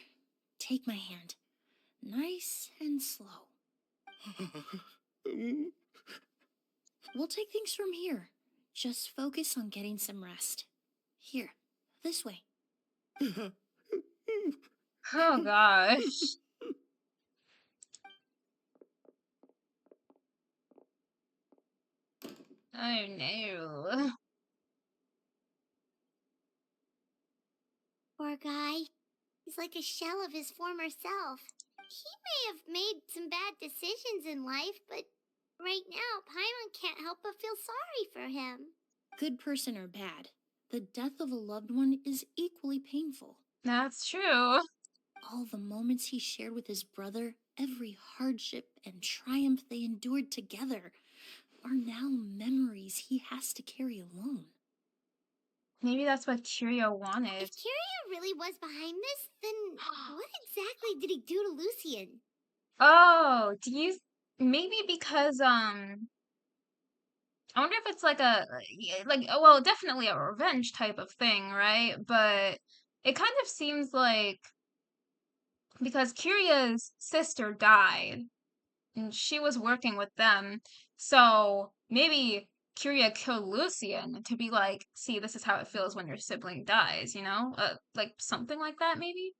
take my hand. Nice and slow. We'll take things from here. Just focus on getting some rest. Here, this way. Oh, gosh. Oh, no. Poor guy. He's like a shell of his former self. He may have made some bad decisions in life, but right now, Paimon can't help but feel sorry for him. Good person or bad, the death of a loved one is equally painful. That's true. All the moments he shared with his brother, every hardship and triumph they endured together, are now memories he has to carry alone. Maybe that's what Curio wanted. If Curio really was behind this, then what exactly did he do to Lucian? Oh, do you... Maybe because, I wonder if it's like well, definitely a revenge type of thing, right? But it kind of seems like because Curia's sister died and she was working with them, so maybe Curia killed Lucian to be like, see, this is how it feels when your sibling dies, you know? Like something like that, maybe?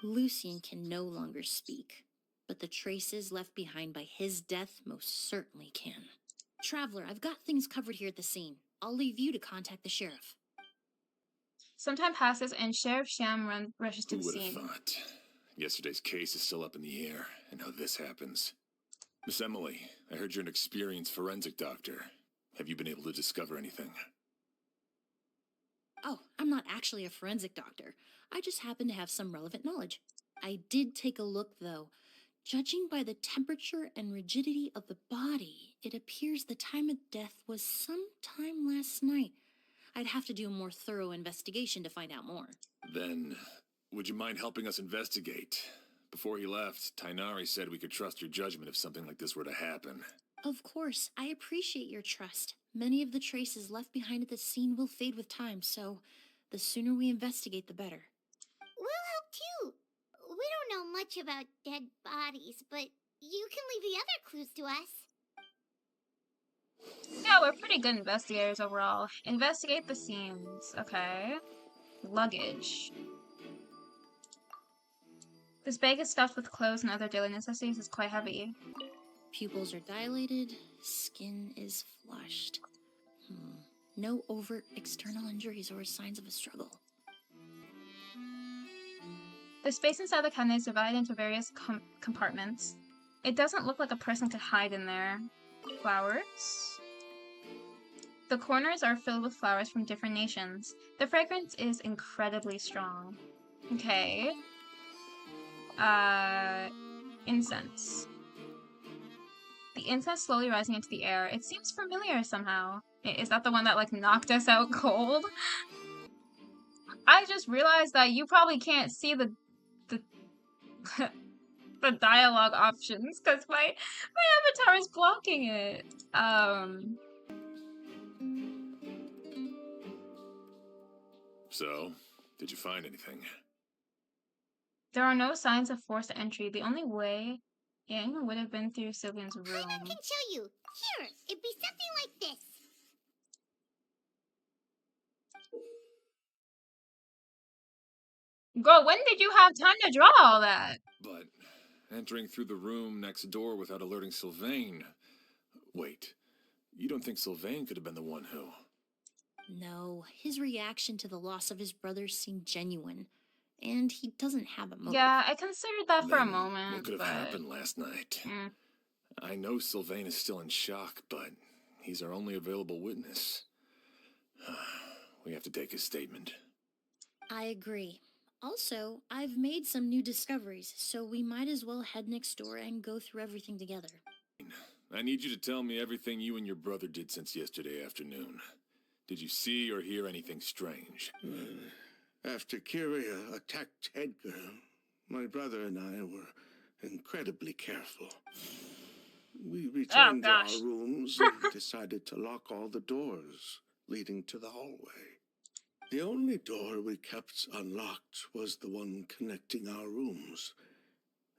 Lucian can no longer speak, but the traces left behind by his death most certainly can. Traveler, I've got things covered here at the scene. I'll leave you to contact the sheriff. Some time passes and Sheriff Sham rushes to Who the would have scene. thought? Yesterday's case is still up in the air, and now this happens. Miss Emilie, I heard you're an experienced forensic doctor. Have you been able to discover anything? Oh, I'm not actually a forensic doctor. I just happen to have some relevant knowledge. I did take a look, though. Judging by the temperature and rigidity of the body, it appears the time of death was sometime last night. I'd have to do a more thorough investigation to find out more. Then, would you mind helping us investigate? Before he left, Tainari said we could trust your judgment if something like this were to happen. Of course, I appreciate your trust. Many of the traces left behind at the scene will fade with time, so the sooner we investigate, the better. We'll help too. We don't know much about dead bodies, but you can leave the other clues to us. Yeah, we're pretty good investigators overall. Investigate the scenes. Okay. Luggage. This bag is stuffed with clothes and other daily necessities is quite heavy. Pupils are dilated, skin is flushed. No overt external injuries or signs of a struggle. The space inside the cabinet is divided into various compartments. It doesn't look like a person could hide in there. Flowers. The corners are filled with flowers from different nations. The fragrance is incredibly strong. Okay. Incense. The incense slowly rising into the air. It seems familiar somehow. Is that the one that, like, knocked us out cold? I just realized that you probably can't see the the dialogue options because my avatar is blocking it. So, did you find anything? There are no signs of forced entry. The only way in would have been through Sylvian's room. Paimon can show you. Here, it'd be something like this. Girl, when did you have time to draw all that? But entering through the room next door without alerting Sylvain... Wait, you don't think Sylvain could have been the one who... No, his reaction to the loss of his brother seemed genuine, and he doesn't have a motive. Yeah, I considered that for a Then moment, what could have happened last night? I know Sylvain is still in shock, but he's our only available witness. We have to take his statement. I agree. Also, I've made some new discoveries, so we might as well head next door and go through everything together. I need you to tell me everything you and your brother did since yesterday afternoon. Did you see or hear anything strange? After Kyria attacked Edgar, my brother and I were incredibly careful. We returned to our rooms and decided to lock all the doors leading to the hallway. The only door we kept unlocked was the one connecting our rooms.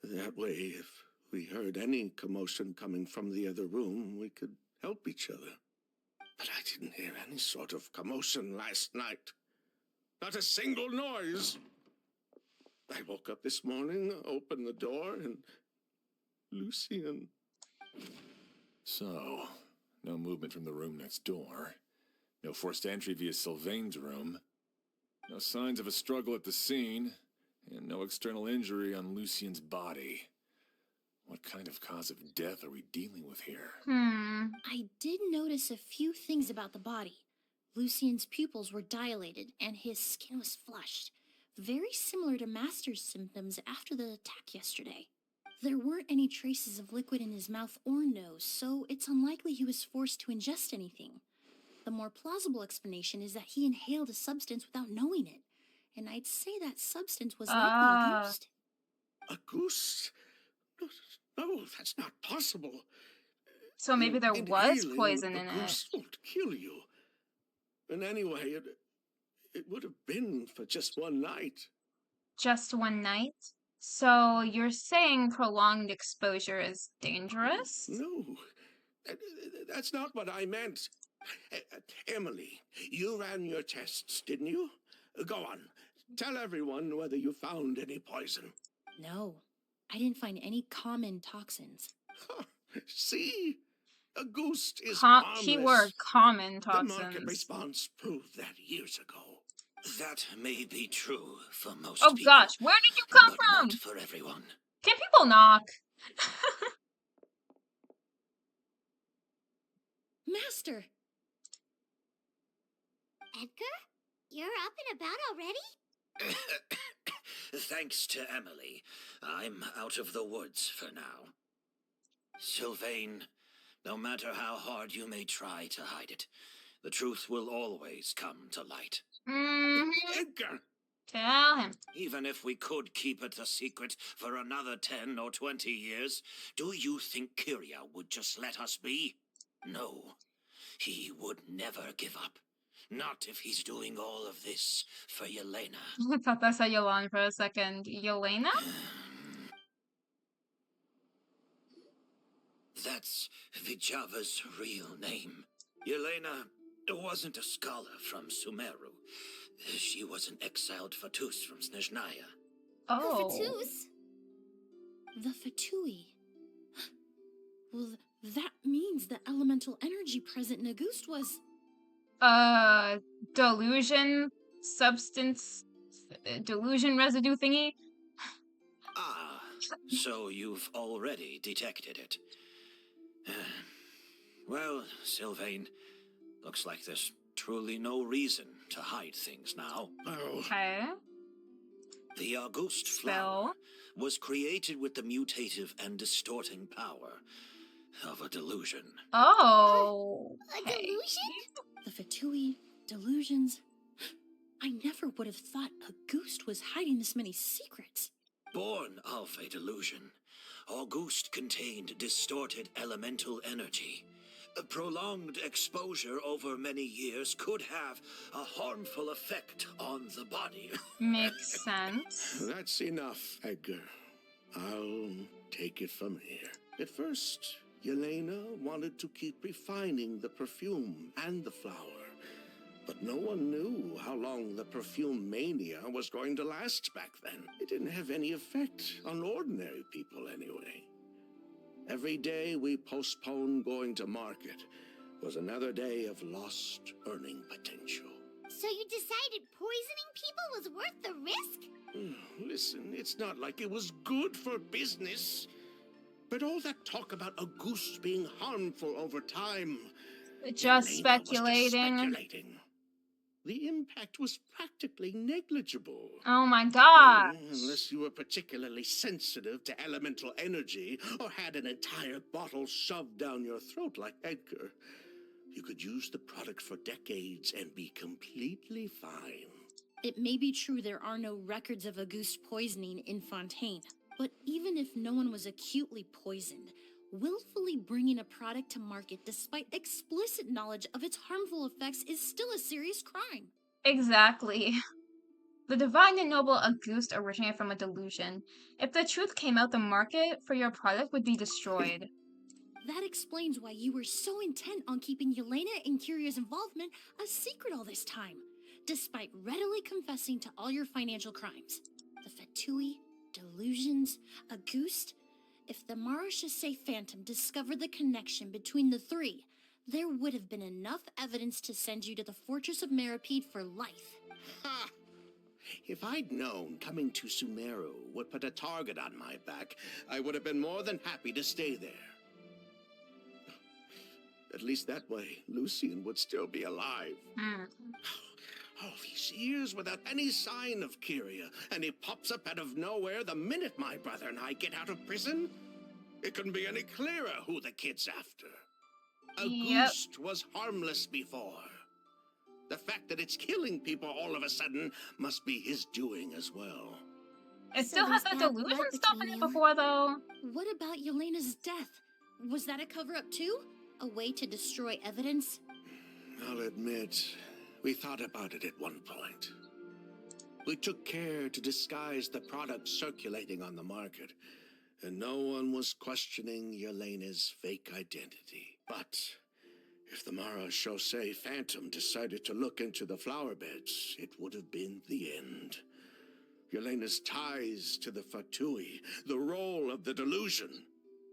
That way, if we heard any commotion coming from the other room, we could help each other. But I didn't hear any sort of commotion last night. Not a single noise. I woke up this morning, opened the door, and Lucien... So, no movement from the room next door. No forced entry via Sylvain's room. No signs of a struggle at the scene. And no external injury on Lucien's body. What kind of cause of death are we dealing with here? I did notice a few things about the body. Lucien's pupils were dilated, and his skin was flushed. Very similar to Master's symptoms after the attack yesterday. There weren't any traces of liquid in his mouth or nose, so it's unlikely he was forced to ingest anything. The more plausible explanation is that he inhaled a substance without knowing it, and I'd say that substance was likely a ghost. A goose? No, that's not possible. So maybe there was poison in a goose won't kill you. And anyway, it would have been for just one night. Just one night? So you're saying prolonged exposure is dangerous? No, that's not what I meant. Emilie, you ran your tests, didn't you? Go on. Tell everyone whether you found any poison. No, I didn't find any common toxins. See? A ghost is harmless. Keyword common toxins. The market response proved that years ago. That may be true for most people. Oh gosh, where did you come from? Not for everyone. Can people knock? Master! Edgar? You're up and about already? Thanks to Emilie, I'm out of the woods for now. Sylvain, no matter how hard you may try to hide it, the truth will always come to light. Edgar! Tell him. Even if we could keep it a secret for another 10 or 20 years, do you think Kyria would just let us be? No, he would never give up. Not if he's doing all of this for Yelena. I thought that said Yolanda for a second. Yelena? That's Vijava's real name. Yelena wasn't a scholar from Sumeru. She was an exiled Fatus from Snezhnaya. Oh. The Fatus? The Fatui. Well, that means the elemental energy present in August was... Delusion substance... delusion residue thingy? Ah, so you've already detected it. Well, Sylvain, looks like there's truly no reason to hide things now. Okay. The August flower was created with the mutative and distorting power of a delusion. Oh. A delusion? The Fatui, delusions... I never would have thought August was hiding this many secrets. Born of a delusion, August contained distorted elemental energy. A prolonged exposure over many years could have a harmful effect on the body. Makes sense. That's enough, Edgar. I'll take it from here. At first, Yelena wanted to keep refining the perfume and the flower. But no one knew how long the perfume mania was going to last back then. It didn't have any effect on ordinary people anyway. Every day we postponed going to market was another day of lost earning potential. So you decided poisoning people was worth the risk? Listen, it's not like it was good for business. But all that talk about August being harmful over time... Just Yelena was speculating. just speculating. The impact was practically negligible. Oh my god. Unless you were particularly sensitive to elemental energy or had an entire bottle shoved down your throat like Edgar. You could use the product for decades and be completely fine. It may be true there are no records of August poisoning in Fontaine, but even if no one was acutely poisoned, willfully bringing a product to market despite explicit knowledge of its harmful effects is still a serious crime. Exactly. The divine and noble Auguste originated from a delusion. If the truth came out, the market for your product would be destroyed. That explains why you were so intent on keeping Yelena and Kiria's involvement a secret all this time, despite readily confessing to all your financial crimes. The Fatui, delusions, Auguste... If the Marechaussee Phantom discovered the connection between the three, there would have been enough evidence to send you to the Fortress of Meripede for life. Ha! If I'd known coming to Sumeru would put a target on my back, I would have been more than happy to stay there. At least that way, Lucien would still be alive. All these years without any sign of Kyria, and he pops up out of nowhere the minute my brother and I get out of prison? It couldn't be any clearer who the kid's after. Auguste was harmless before. The fact that it's killing people all of a sudden must be his doing as well. It still has the delusion stuff in it before, though. What about Yelena's death? Was that a cover-up too? A way to destroy evidence? I'll admit, we thought about it at one point. We took care to disguise the products circulating on the market, and no one was questioning Yelena's fake identity. But if the Marechaussee Phantom decided to look into the flower beds, it would have been the end. Yelena's ties to the Fatui, the role of the delusion,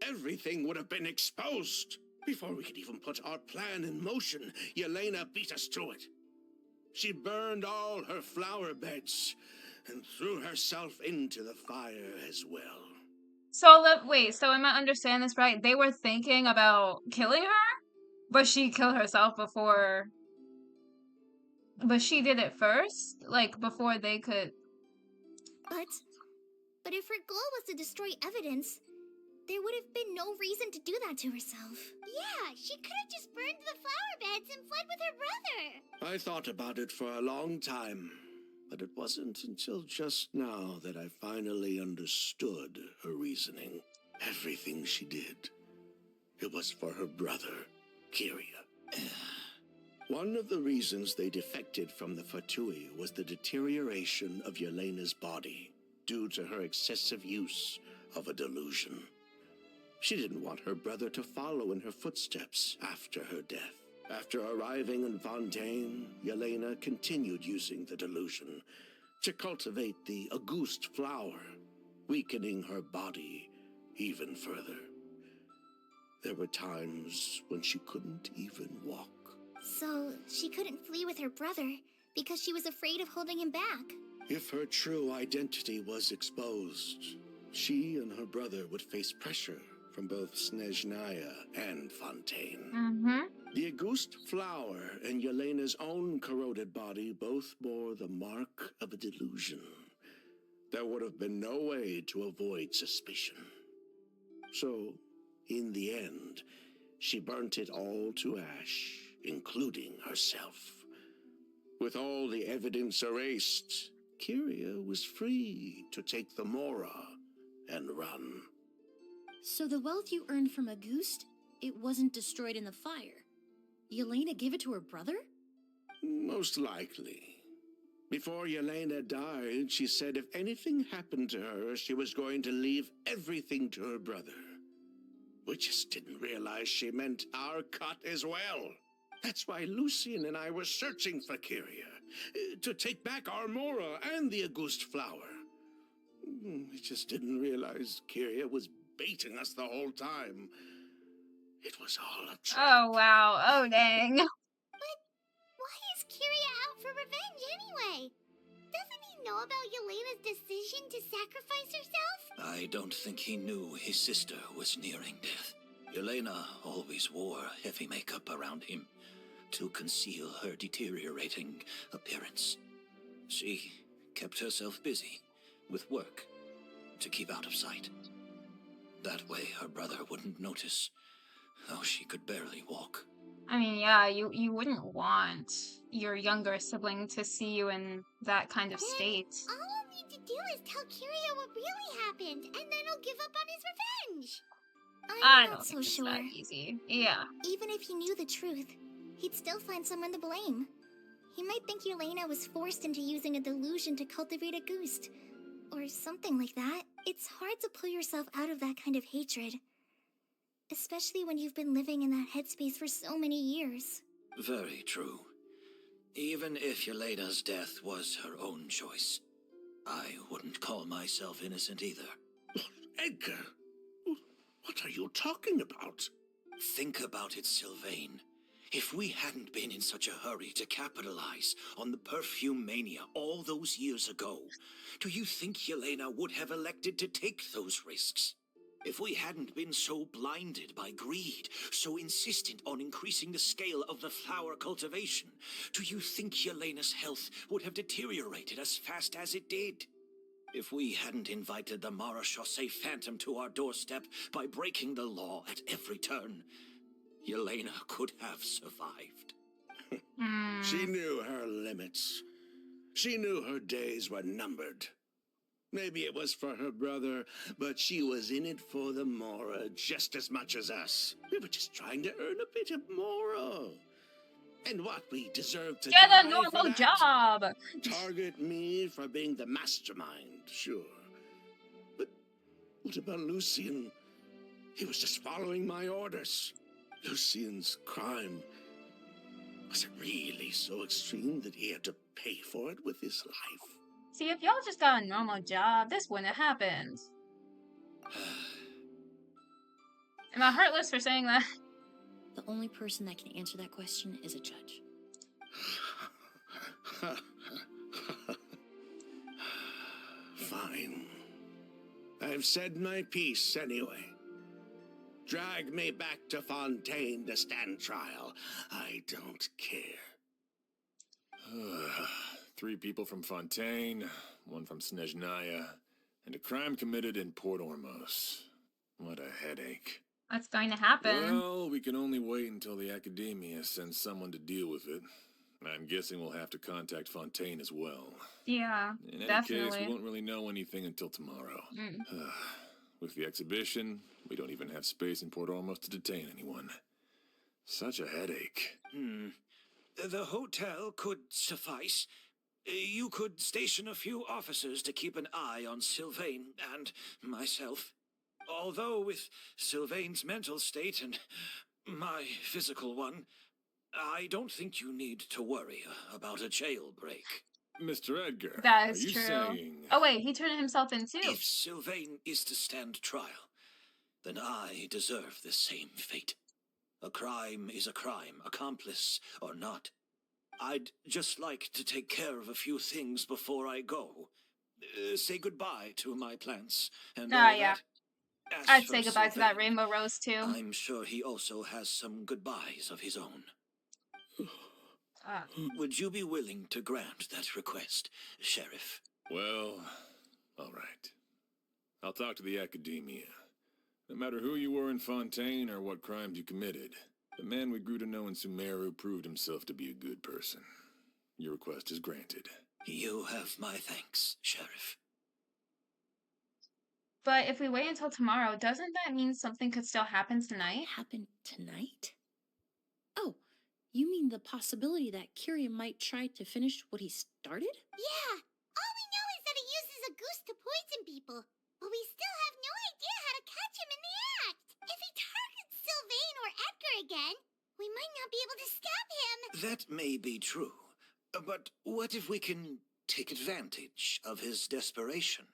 everything would have been exposed. Before we could even put our plan in motion, Yelena beat us to it. She burned all her flower beds and threw herself into the fire as well. So, wait, so am I understanding this right? They were thinking about killing her? But she killed herself before... But she did it first? Like, before they could... But if her goal was to destroy evidence, there would have been no reason to do that to herself. Yeah, she could have just burned the flower beds and fled with her brother. I thought about it for a long time, but it wasn't until just now that I finally understood her reasoning. Everything she did, it was for her brother, Kyria. One of the reasons they defected from the Fatui was the deterioration of Yelena's body due to her excessive use of a delusion. She didn't want her brother to follow in her footsteps after her death. After arriving in Fontaine, Yelena continued using the delusion to cultivate the Auguste flower, weakening her body even further. There were times when she couldn't even walk. So, she couldn't flee with her brother because she was afraid of holding him back. If her true identity was exposed, she and her brother would face pressure from both Snezhnaya and Fontaine. The Auguste flower and Yelena's own corroded body both bore the mark of a delusion. There would have been no way to avoid suspicion. So, in the end, she burnt it all to ash, including herself. With all the evidence erased, Kyria was free to take the Mora and run. So the wealth you earned from Auguste, it wasn't destroyed in the fire. Yelena gave it to her brother? Most likely. Before Yelena died, she said if anything happened to her, she was going to leave everything to her brother. We just didn't realize she meant our cut as well. That's why Lucien and I were searching for Kyria, to take back our Mora and the Auguste flower. We just didn't realize Kyria was baiting us the whole time. It was all a trap. Oh, wow. Oh, dang. But why is Kyria out for revenge anyway? Doesn't he know about Yelena's decision to sacrifice herself? I don't think he knew his sister was nearing death. Yelena always wore heavy makeup around him to conceal her deteriorating appearance. She kept herself busy with work to keep out of sight. That way her brother wouldn't notice how she could barely walk. I mean, yeah, you wouldn't want your younger sibling to see you in that kind of state. All we'll need to do is tell Kyria what really happened, and then he'll give up on his revenge. I I'm don't not so think it's sure. that easy. Yeah. Even if he knew the truth, he'd still find someone to blame. He might think Yelena was forced into using a delusion to cultivate a Auguste, or something like that. It's hard to pull yourself out of that kind of hatred, especially when you've been living in that headspace for so many years. Very true. Even if Yelena's death was her own choice, I wouldn't call myself innocent either. Edgar, what are you talking about? Think about it, Sylvain. If we hadn't been in such a hurry to capitalize on the perfume mania all those years ago, do you think Yelena would have elected to take those risks? If we hadn't been so blinded by greed, so insistent on increasing the scale of the flower cultivation, do you think Yelena's health would have deteriorated as fast as it did? If we hadn't invited the Marechaussee Phantom to our doorstep by breaking the law at every turn, Yelena could have survived. She knew her limits. She knew her days were numbered. Maybe it was for her brother, but she was in it for the Mora just as much as us. We were just trying to earn a bit of Mora. And what, we deserve to Get die a normal for that? job! Target me for being the mastermind, sure. But what about Lucien? He was just following my orders. Lucien's crime, was it really so extreme that he had to pay for it with his life? See, if y'all just got a normal job, this wouldn't have happened. Am I heartless for saying that? The only person that can answer that question is a judge. Fine. I've said my piece anyway. Drag me back to Fontaine to stand trial. I don't care. 3 people from Fontaine, 1 from Snezhnaya, and a crime committed in Port Ormos. What a headache. What's going to happen? Well, we can only wait until the Academia sends someone to deal with it. I'm guessing we'll have to contact Fontaine as well. Yeah, In any definitely. case, we won't really know anything until tomorrow. With the exhibition, we don't even have space in Port Ormos to detain anyone. Such a headache. The hotel could suffice. You could station a few officers to keep an eye on Sylvain and myself. Although with Sylvain's mental state and my physical one, I don't think you need to worry about a jailbreak. Mr. Edgar, That are is you true. saying... Oh wait, he turned himself in too. If Sylvain is to stand trial, then I deserve the same fate. A crime is a crime, accomplice or not. I'd just like to take care of a few things before I go. Say goodbye to my plants and all Yeah. that. As I'd for say goodbye to that Sylvain, rainbow rose too. I'm sure he also has some goodbyes of his own. Would you be willing to grant that request, Sheriff? Well, all right. I'll talk to the Academia. No matter who you were in Fontaine or what crimes you committed, the man we grew to know in Sumeru proved himself to be a good person. Your request is granted. You have my thanks, Sheriff. But if we wait until tomorrow, doesn't that mean something could still happen tonight? Happen tonight? Oh, you mean the possibility that Kiria might try to finish what he started? Yeah, all we know is that he uses a goose to poison people, but we still have no idea how to catch him in the act. If he targets Sylvain or Edgar again, we might not be able to stop him. That may be true, but what if we can take advantage of his desperation?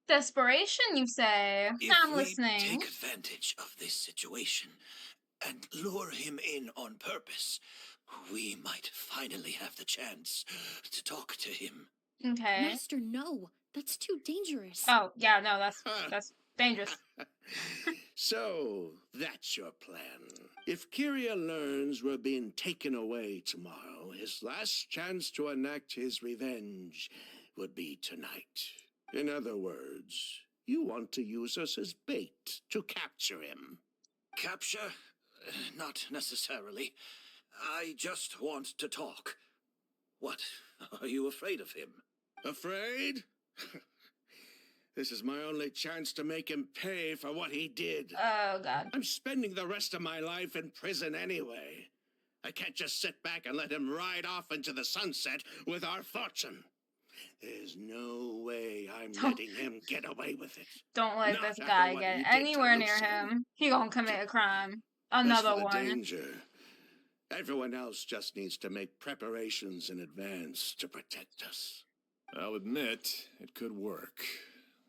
Desperation, you say? I'm listening. If we take advantage of this situation and lure him in on purpose, we might finally have the chance to talk to him. Okay. Master, no. That's too dangerous. Oh, yeah, no, that's dangerous. So, that's your plan. If Kiria learns we're being taken away tomorrow, his last chance to enact his revenge would be tonight. In other words, you want to use us as bait to capture him. Capture? Not necessarily. I just want to talk. What? Are you afraid of him? Afraid? This is my only chance to make him pay for what he did. Oh, God. I'm spending the rest of my life in prison anyway. I can't just sit back and let him ride off into the sunset with our fortune. There's no way I'm letting him get away with it. Don't let Not this after guy what get he did to anywhere near Lucian. him. He gonna commit a crime. As Another for the one. danger, everyone else just needs to make preparations in advance to protect us. I'll admit, it could work.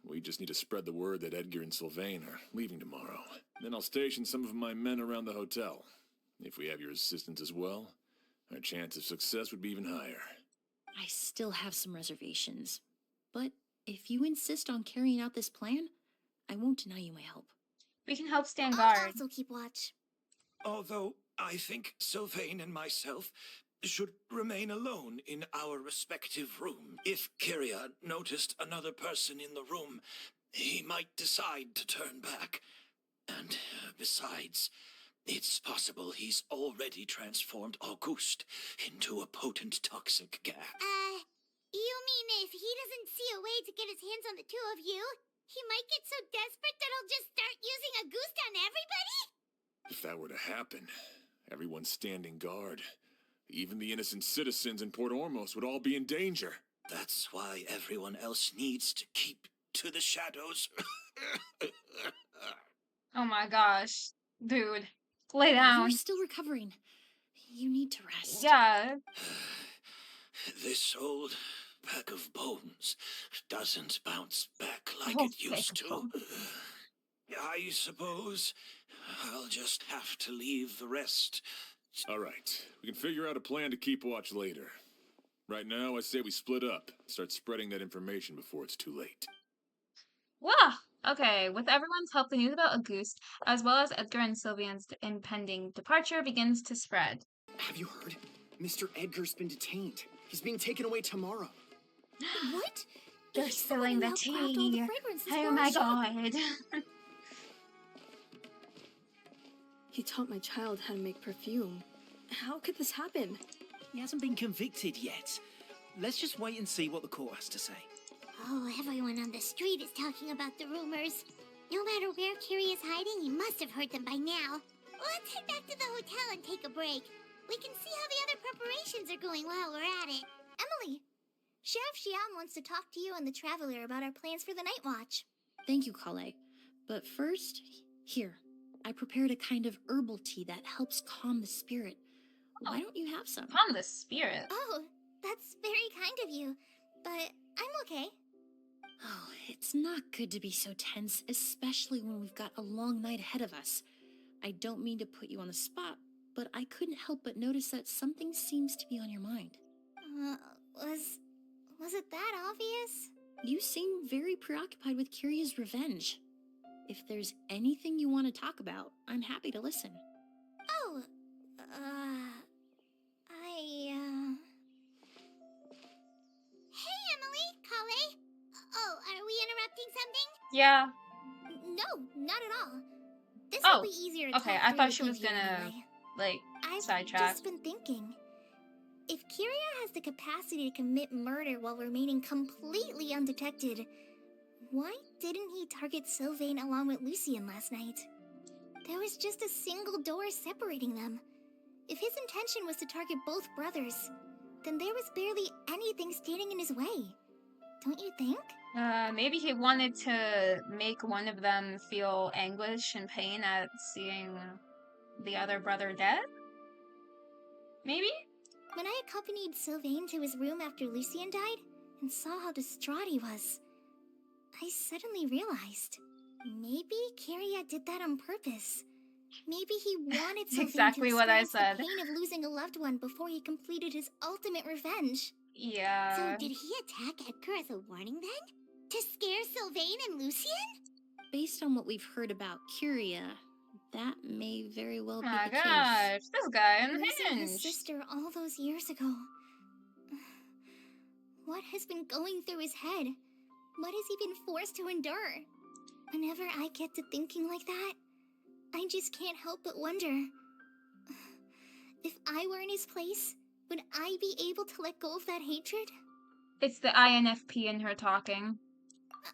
We just need to spread the word that Edgar and Sylvain are leaving tomorrow. Then I'll station some of my men around the hotel. If we have your assistance as well, our chance of success would be even higher. I still have some reservations. But if you insist on carrying out this plan, I won't deny you my help. We can help stand I'll guard. also keep watch. Although I think Sylvain and myself should remain alone in our respective room. If Kiria noticed another person in the room, he might decide to turn back. And besides, it's possible he's already transformed Auguste into a potent toxic gas. You mean if he doesn't see a way to get his hands on the two of you, he might get so desperate that he'll just start using a goose on everybody? If that were to happen, everyone standing guard, even the innocent citizens in Port Ormos would all be in danger. That's why everyone else needs to keep to the shadows. Oh my gosh. Dude. Lay down. You're still recovering. You need to rest. Yeah. This old bag of bones doesn't bounce back like Oh, it used to. I suppose I'll just have to leave the rest. All right, we can figure out a plan to keep watch later. Right now, I say we split up. Start spreading that information before it's too late. Wow. Okay, with everyone's help, the news about Auguste, as well as Edgar and Sylvian's impending departure, begins to spread. Have you heard? Mr. Edgar's been detained. He's being taken away tomorrow. What? They're He's the one spilling who the helped craft all the tea. fragrances Oh for my our shop. god. He taught my child how to make perfume. How could this happen? He hasn't been convicted yet. Let's just wait and see what the court has to say. Oh, everyone on the street is talking about the rumors. No matter where Kiria is hiding, he must have heard them by now. Let's head back to the hotel and take a break. We can see how the other preparations are going while we're at it. Emily, Sheriff Xian wants to talk to you and the Traveler about our plans for the night watch. Thank you, Kale. But first, here, I prepared a kind of herbal tea that helps calm the spirit. Why don't you have some? Calm the spirit? Oh, that's very kind of you, but I'm okay. Oh, it's not good to be so tense, especially when we've got a long night ahead of us. I don't mean to put you on the spot, but I couldn't help but notice that something seems to be on your mind. Was it that obvious? You seem very preoccupied with Kyria's revenge. If there's anything you want to talk about, I'm happy to listen. Oh, Hey, Emily, Kale. Oh, are we interrupting something? Yeah. No, not at all. This Oh, will be easier to okay, talk I through thought with she you was here gonna, anyway. like, I've sidetrack. just been thinking. If Kyria has the capacity to commit murder while remaining completely undetected, why didn't he target Sylvain along with Lucien last night? There was just a single door separating them. If his intention was to target both brothers, then there was barely anything standing in his way. Don't you think? Maybe he wanted to make one of them feel anguish and pain at seeing the other brother dead? Maybe? When I accompanied Sylvain to his room after Lucien died, and saw how distraught he was, I suddenly realized, maybe Kyria did that on purpose. Maybe he wanted Sylvain exactly to what I experience said. the pain of losing a loved one before he completed his ultimate revenge. Yeah. So did he attack Edgar as a warning then? To scare Sylvain and Lucien? Based on what we've heard about Kyria, that may very well be my the case. gosh, this guy Losing his unhinged. sister all those years ago. What has been going through his head? What has he been forced to endure? Whenever I get to thinking like that, I just can't help but wonder. If I were in his place, would I be able to let go of that hatred? It's the INFP in her talking.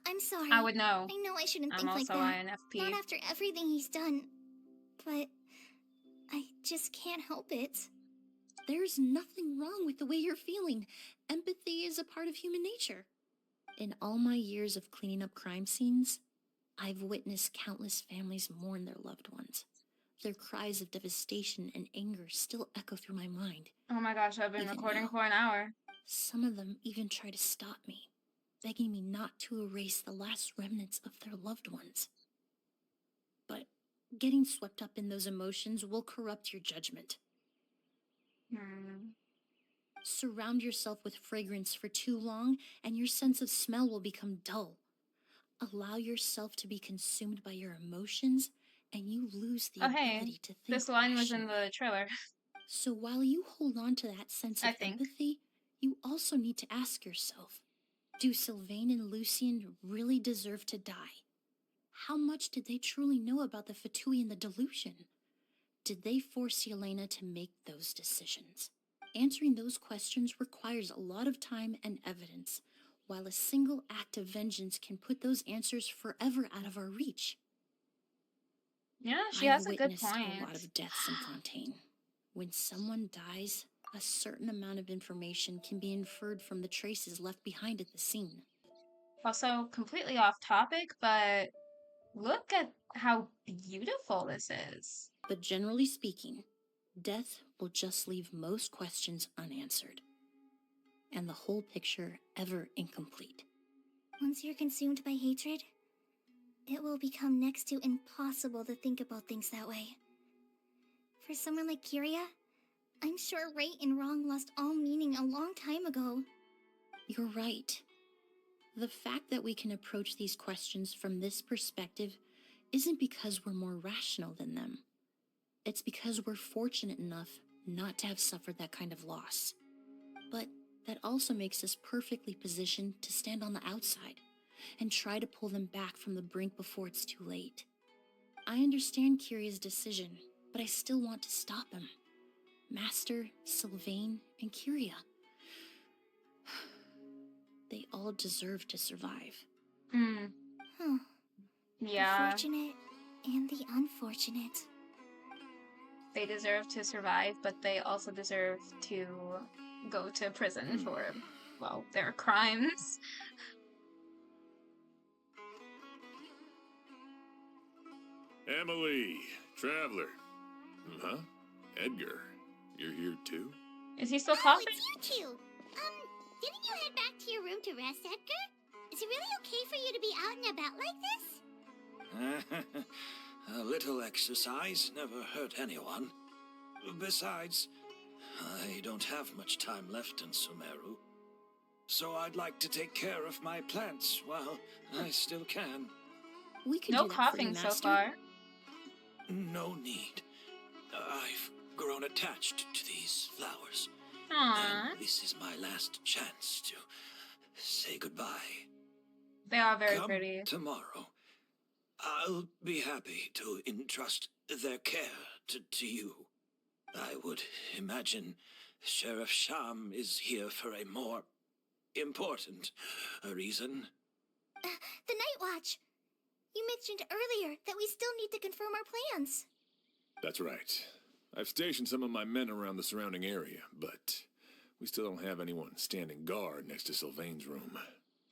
I'm sorry. I would know. I know I shouldn't I'm think like also that. INFP. Not after everything he's done. But I just can't help it. There's nothing wrong with the way you're feeling. Empathy is a part of human nature. In all my years of cleaning up crime scenes, I've witnessed countless families mourn their loved ones. Their cries of devastation and anger still echo through my mind. Oh my gosh, I've been Even recording now. for an hour. Some of them even try to stop me, begging me not to erase the last remnants of their loved ones. But getting swept up in those emotions will corrupt your judgment. Surround yourself with fragrance for too long, and your sense of smell will become dull. Allow yourself to be consumed by your emotions, and you lose the ability to think. This line was in rationally. the trailer. So while you hold on to that sense of empathy, you also need to ask yourself, do Sylvain and Lucien really deserve to die? How much did they truly know about the Fatui and the delusion? Did they force Yelena to make those decisions? Answering those questions requires a lot of time and evidence, while a single act of vengeance can put those answers forever out of our reach. Yeah, she I've has a good witnessed point. a lot of deaths in Fontaine. When someone dies, a certain amount of information can be inferred from the traces left behind at the scene. Also, completely off topic, but look at how beautiful this is. But generally speaking, death will just leave most questions unanswered, and the whole picture ever incomplete. Once you're consumed by hatred, it will become next to impossible to think about things that way. For someone like Kyria, I'm sure right and wrong lost all meaning a long time ago. You're right. The fact that we can approach these questions from this perspective isn't because we're more rational than them. It's because we're fortunate enough not to have suffered that kind of loss. But that also makes us perfectly positioned to stand on the outside and try to pull them back from the brink before it's too late. I understand Kyria's decision, but I still want to stop him. Master, Sylvain, and Kyria. They all deserve to survive. Yeah. The fortunate and the unfortunate. They deserve to survive, but they also deserve to go to prison for, well, their crimes. Emilie, Traveler. Huh? Edgar, you're here too? Is he still Oh, coughing? it's you two. Didn't you head back to your room to rest, Edgar? Is it really okay for you to be out and about like this? A little exercise never hurt anyone. Besides, I don't have much time left in Sumeru. So I'd like to take care of my plants while I still can. We could No do that for you, coughing so Master. far. No need. I've grown attached to these flowers. Aww. And this is my last chance to say goodbye. They are very Come pretty. tomorrow, I'll be happy to entrust their care to you. I would imagine Sheriff Sham is here for a more important reason. The Night Watch. You mentioned earlier that we still need to confirm our plans. That's right. I've stationed some of my men around the surrounding area, but we still don't have anyone standing guard next to Sylvain's room.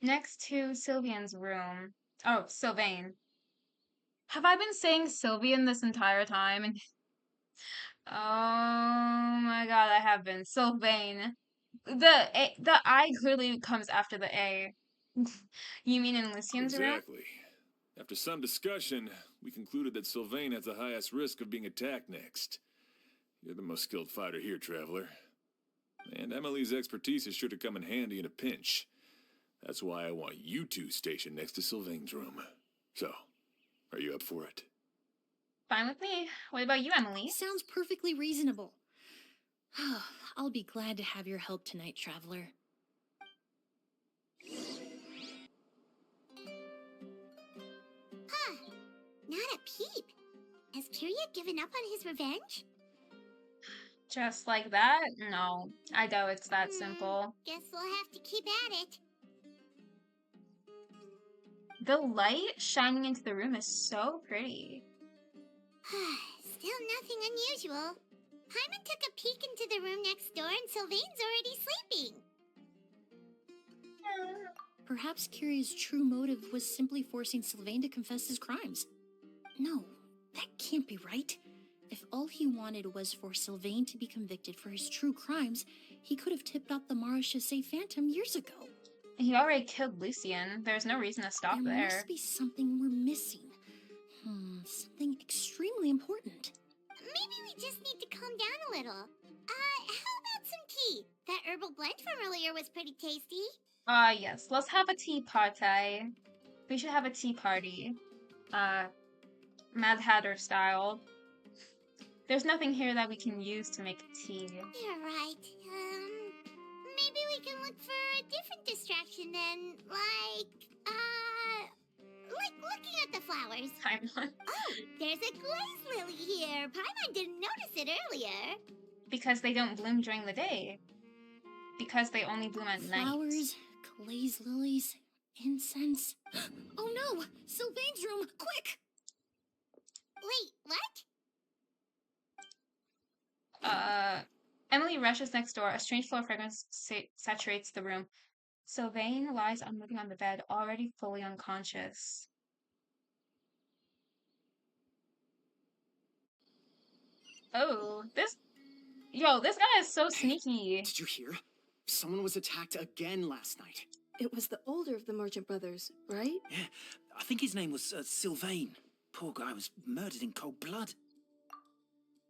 Next to Sylvian's room. Oh, Sylvain. Have I been saying Sylvian this entire time? Oh my god, I have been. Sylvain. The I clearly comes after the A. You mean in Lucian's room? Exactly. After some discussion, we concluded that Sylvain has the highest risk of being attacked next. You're the most skilled fighter here, Traveler. And Emilie's expertise is sure to come in handy in a pinch. That's why I want you two stationed next to Sylvain's room. So, are you up for it? Fine with me. What about you, Emilie? Sounds perfectly reasonable. I'll be glad to have your help tonight, Traveler. Huh. Not a peep. Has Kirya given up on his revenge? Just like that? No, I doubt it's that simple. Guess we'll have to keep at it. The light shining into the room is so pretty. Still nothing unusual. Hyman took a peek into the room next door and Sylvain's already sleeping. Perhaps Kirya's true motive was simply forcing Sylvain to confess his crimes. No, that can't be right. If all he wanted was for Sylvain to be convicted for his true crimes, he could have tipped off the Mara Chassé Phantom years ago. He already killed Lucian. There's no reason to stop there. There must be something we're missing. Something extremely important. Maybe we just need to calm down a little. How about some tea? That herbal blend from earlier was pretty tasty. Yes. Let's have a tea party. We should have a tea party. Mad Hatter style. There's nothing here that we can use to make tea. You're right. Maybe we can look for a different distraction then, like looking at the flowers. Paimon. Oh, there's a glaze lily here. Paimon didn't notice it earlier. Because they don't bloom during the day. Because they only bloom at night. Flowers, glaze lilies, incense. Oh no! Sylvain's room! Quick! Wait, what? Emilie rushes next door. A strange flow of fragrance saturates the room. Sylvain lies unmoving on the bed, already fully unconscious. Oh, this guy is so sneaky. Did you hear? Someone was attacked again last night. It was the older of the merchant brothers, right? Yeah, I think his name was Sylvain. Poor guy was murdered in cold blood.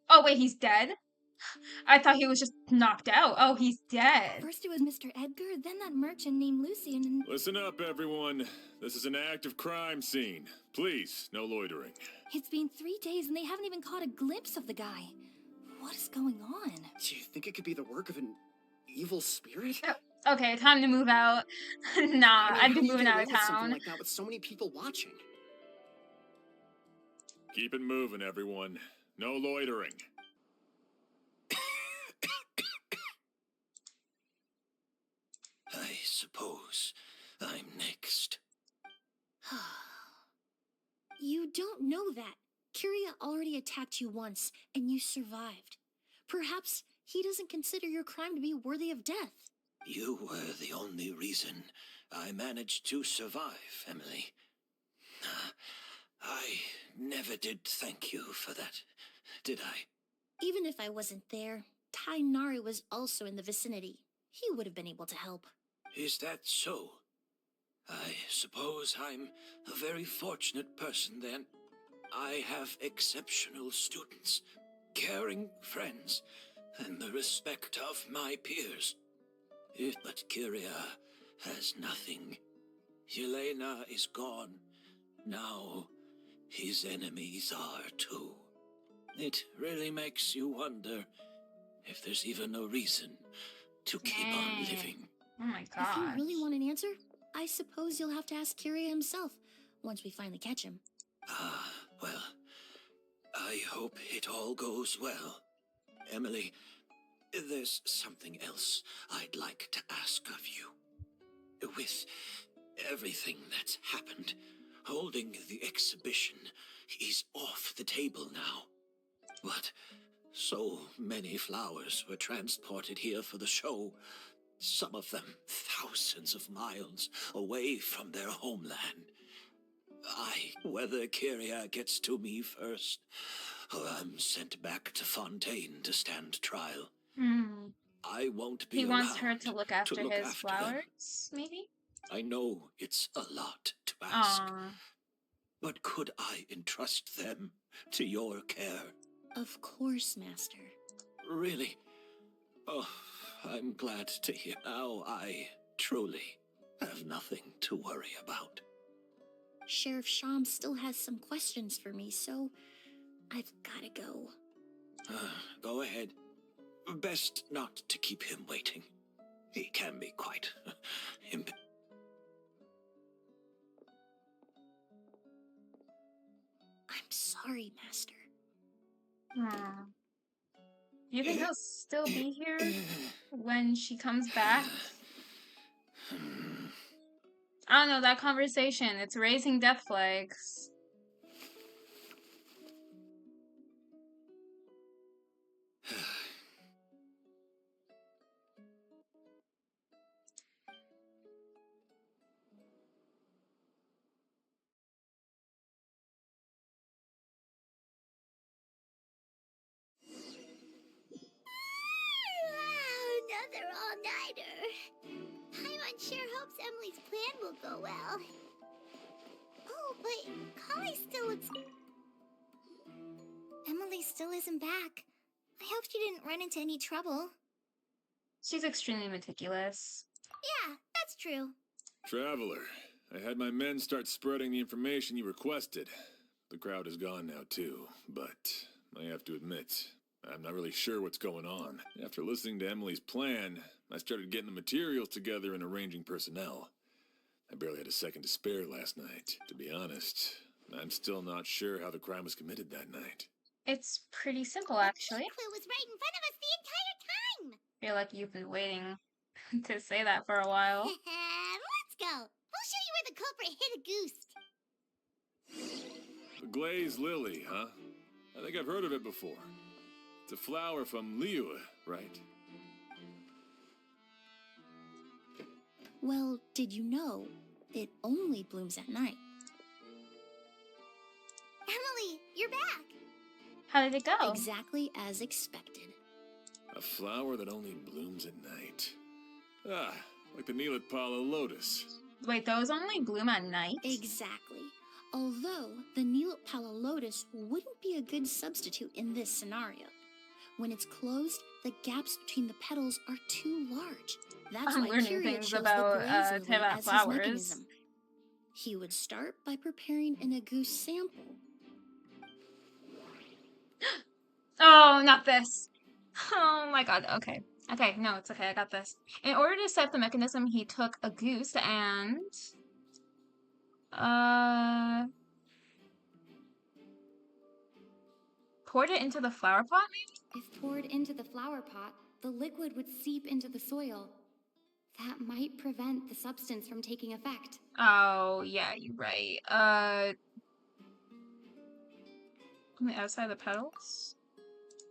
Oh, wait, he's dead? I thought he was just knocked out. Oh, he's dead. First it was Mr. Edgar, then that merchant named Lucian, and... Listen up, everyone. This is an active crime scene. Please, no loitering. It's been 3 days and they haven't even caught a glimpse of the guy. What is going on? Do you think it could be the work of an evil spirit? Okay, time to move out. Nah, I'd be moving out of Something town. like that with so many people watching. Keep it moving, everyone. No loitering. I suppose I'm next. You don't know that. Kirya already attacked you once, and you survived. Perhaps he doesn't consider your crime to be worthy of death. You were the only reason I managed to survive, Emilie. I never did thank you for that, did I? Even if I wasn't there, Tainari was also in the vicinity. He would have been able to help. Is that so? I suppose I'm a very fortunate person then. I have exceptional students, caring friends, and the respect of my peers. But Kyria has nothing. Yelena is gone. Now, his enemies are too. It really makes you wonder if there's even a reason to keep on living. Oh my gosh. If you really want an answer, I suppose you'll have to ask Kyria himself once we finally catch him. Well, I hope it all goes well. Emilie, there's something else I'd like to ask of you. With everything that's happened, holding the exhibition is off the table now. But so many flowers were transported here for the show, some of them thousands of miles away from their homeland. Whether Kyria gets to me first, or I'm sent back to Fontaine to stand trial, I won't be He around wants her to look after his them. flowers, maybe? I know it's a lot to ask, Aww. but could I entrust them to your care? Of course, Master. Really? Oh, I'm glad to hear. Now I truly have nothing to worry about. Sheriff Sham still has some questions for me, so I've gotta go. Go ahead. Best not to keep him waiting. He can be quite I'm sorry, Master. Do you think he'll still be here when she comes back? I don't know, that conversation, it's raising death flags. Another all-nighter. Paimon sure hopes Emilie's plan will go well. Oh, but Kali still looks... Emilie still isn't back. I hope she didn't run into any trouble. She's extremely meticulous. Yeah, that's true. Traveler, I had my men start spreading the information you requested. The crowd is gone now too, but I have to admit, I'm not really sure what's going on. After listening to Emilie's plan, I started getting the materials together and arranging personnel. I barely had a second to spare last night. To be honest, I'm still not sure how the crime was committed that night. It's pretty simple, actually. The clue was right in front of us the entire time. I feel like you've been waiting to say that for a while. Let's go. We'll show you where the culprit hid a goose. The glazed lily, huh? I think I've heard of it before. It's a flower from Liyue, right? Well, did you know it only blooms at night? Emilie, you're back. How did it go? Exactly as expected. A flower that only blooms at night. Ah, like the Neelitpala lotus. Wait, those only bloom at night? Exactly. Although the Neelitpala lotus wouldn't be a good substitute in this scenario. When it's closed, the gaps between the petals are too large. That's I'm why learning Kyria things chose about the glaze lily Teyvat as flowers. his mechanism. He would start by preparing an agouti sample. Oh, not this. Oh my god, okay. Okay, no, it's okay, I got this. In order to set up the mechanism, he took a goose and... poured it into the flower pot, maybe? If poured into the flower pot, the liquid would seep into the soil. That might prevent the substance from taking effect. Oh, yeah, you're right. On the outside of the petals?